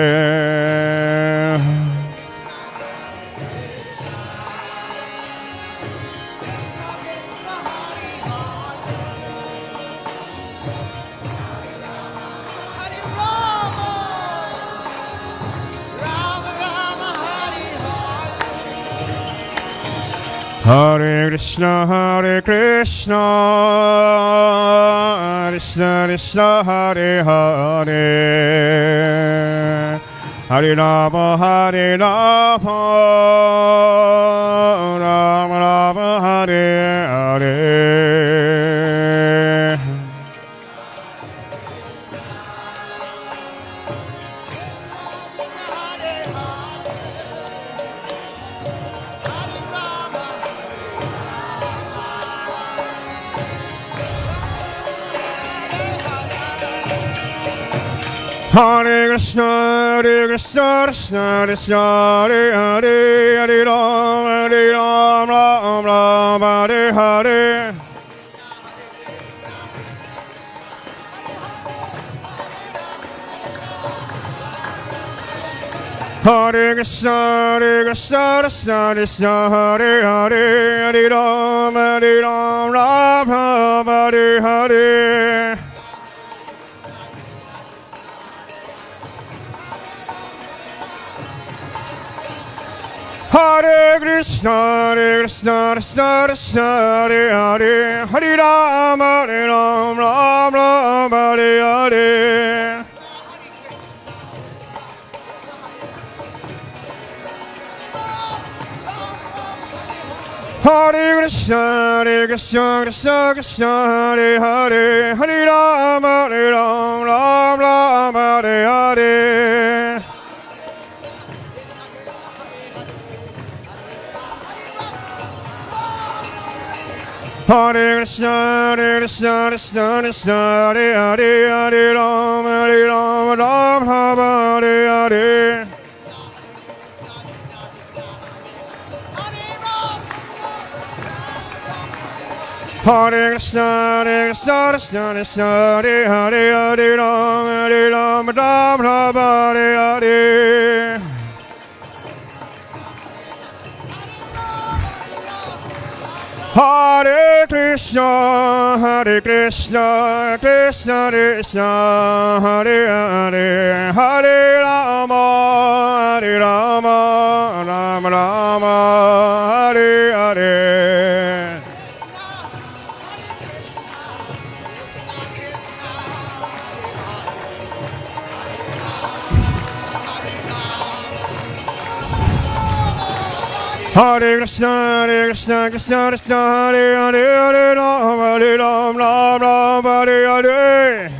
Hare Krishna Krishna Krishna Hare Hare Hare Rama Hare Rama Rama Rama Hare Hare Hare Krishna Krishna Krishna Hare Hare Hare Rama Rama Rama Hare Hare Hare Krishna Krishna Krishna Hare Hare Hare Rama Rama Hare Hare Hare Krishna Krishna Krishna Hare Hare Hare Rama Rama Hare Hare Hare Krishna Krishna Krishna Hare Hare Hare Rama Rama Hare Hare Hare Krishna Krishna Krishna Hare Hare Hare Rama Rama Hare Hare Hare Krishna Krishna Krishna Hare Hare Hare Rama Rama Hare Hare Hare Krishna Krishna Krishna Hare Hare Hare Rama Rama Rama Hare Hare Hare Krishna Krishna Krishna Hare Hare Hare Rama Rama Hare Hare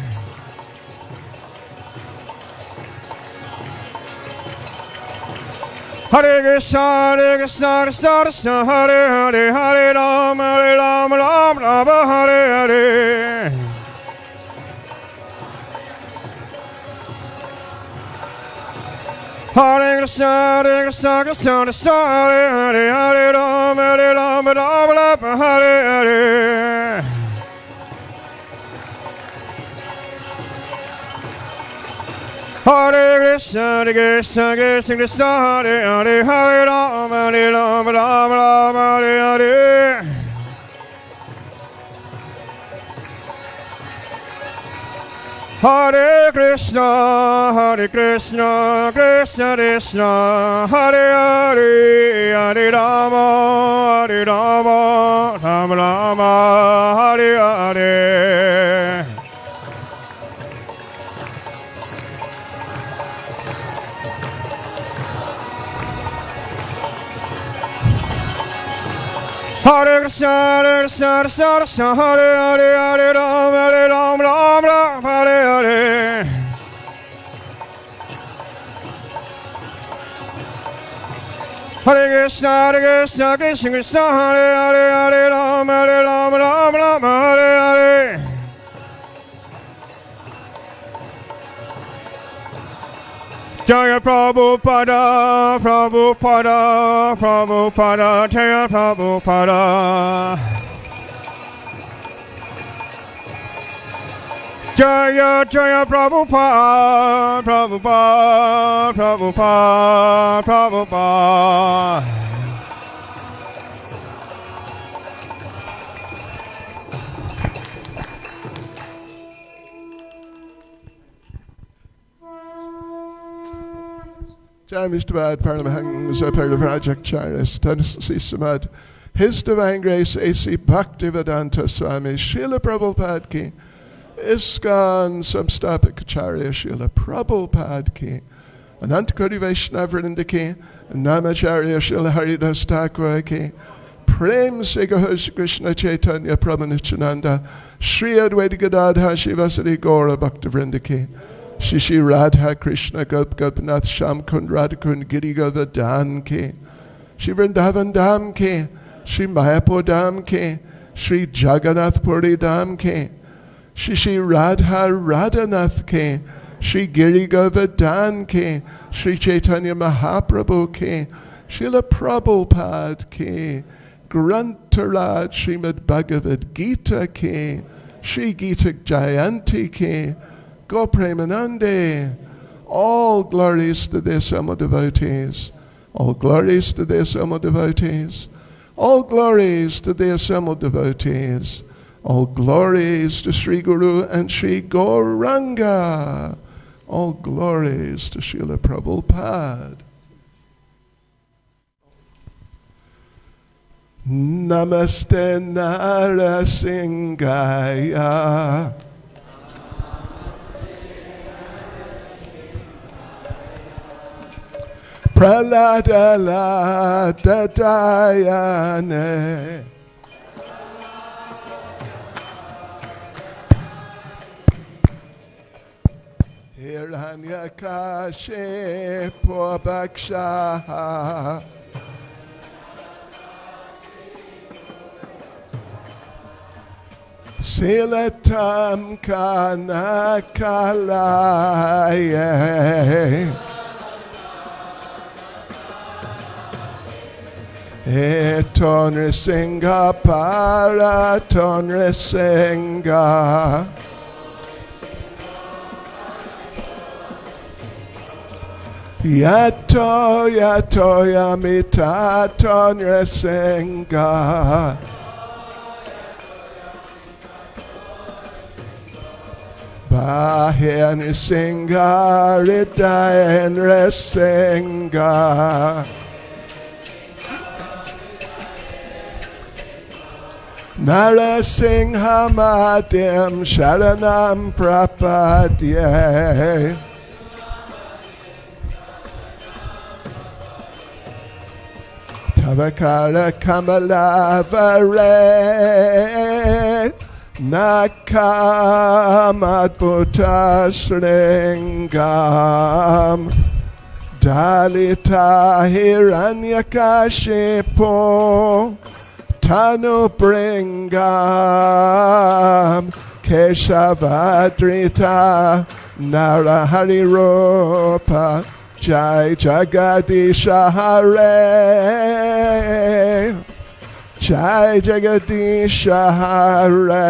Hare Krishna Krishna Krishna Hare Hare Hare Rama Rama Hare Hare Hare Krishna Krishna Krishna Hare Hare Hare Rama Rama Hare Hare Hare Krishna Krishna Krishna Hare Hare Hare Rama Rama Hare Hare Hare Krishna Krishna Krishna Hare Hare Hare Rama Rama Hare Hare Hare Krishna Krishna Hare Hare Rama Hare Hare Hare Krishna Krishna Hare Hare Rama Hare Hare Jaya Prabhupada, Prabhupada, Prabhupada, Jaya Prabhupada. Jaya Jaya Prabhupada, Prabhupada, Prabhupada, Prabhupada. Jai Mr. Bad, Paramahangs, Paramahangs, Charis, Tanasi Samad, His Divine Grace, A.C. Bhakti Vedanta Swami, Srila Prabhupada Ki, ISKCON Samstapik Acharya Srila Prabhupada Ki, Anantakoti Vaishnava Vrinda Ki, Namacharya Srila Haridas Thakur Ki, Prem Segahos Krishna Chaitanya Prabhu Nityananda, Sri Advaita Gadadha Shivasari Gaura Bhakta Vrinda Ki, Shishi Radha Krishna Gop Gopinath Sham Kund Radhakund Giri Govardhan Ke, Shri Vrindavan Dham Ke, Shri Mayapur Dham Ke, Shri Jagannath Puri Dham Ke, Shishi Radha Radhanath Ke, Shri Giri Govardhan Ke, Shri Chaitanya Mahaprabhu Ke, Srila Prabhupada Ke, Grantaraj Srimad Bhagavad Gita Ke, Shri Gita Jayanti Ke, Go Premanande, all glories to the Sama devotees, all glories to the Sama devotees, all glories to the assembled devotees, all glories to Sri Guru and Sri Gauranga, all glories to Srila Prabhupada. Namaste Narasingaya. Praladala Dadayane. Hiranyakashipu Bhaksha. Silatam Kanakalaye. Eton Singa Paraton Singa. Yato Yato Yamita Ton Singa. Bahen Singa Ritaen Singa. Narasingha Madhyam Sharanam Prapadye. Tavakara Kamala Vare Nakamat Bhuta Sringam Dalita Hiranyakashipu Tanu Bringam Keshavadrita Narahari Rupa Jai Jagadisha Hare Jai Jagadisha Hare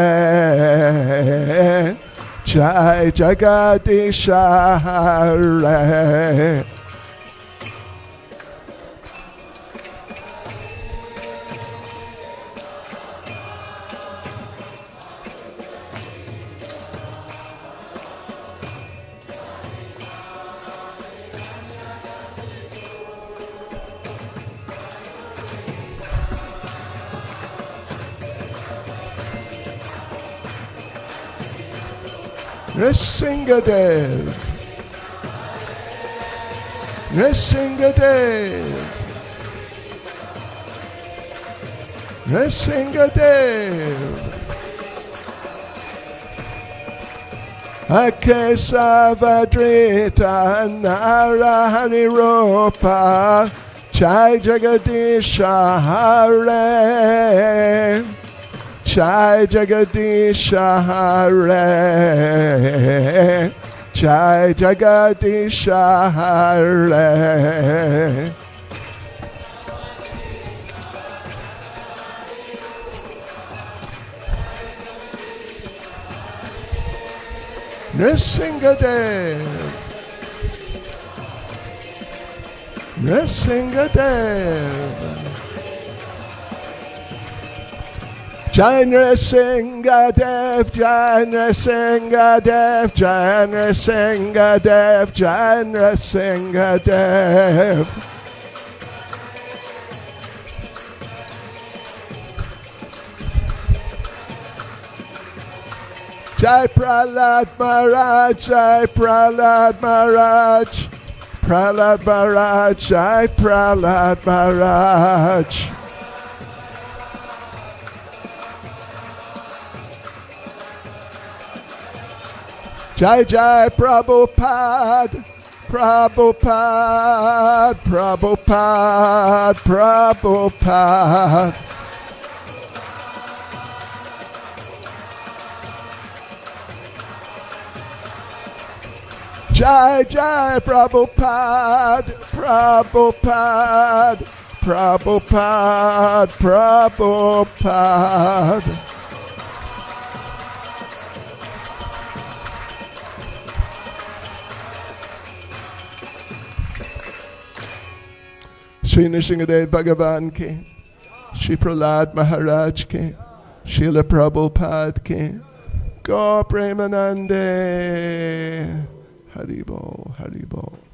Jai Jagadisha Hare. Nrisingadev, Nrisingadev, Nrisingadev. Akesavadrita Narahari Rupa Jai Jagadisha Hare Jai Jagadisha Hare Jai Jagadisha Hare. Nrsingadev, Nrsingadev, Jai Nrsingadev, Jai Nrsingadev, Jai Nrsingadev, Jai Nrsingadev. Jai Prahlad Maharaj, Jai Prahlad Maharaj, Prahlad Maharaj, Jai Prahlad Maharaj. Jai Jai Prabhupada, Prabhupada, Prabhupada, Prabhupada. Jai Jai Prabhupada, Prabhupada, Prabhupada, Prabhupada. Shri Nrsingadev Bhagavan ke, Shri Prahlad Maharaj ke, Srila Prabhupada ke, Go Premanande. Haribol, Haribol.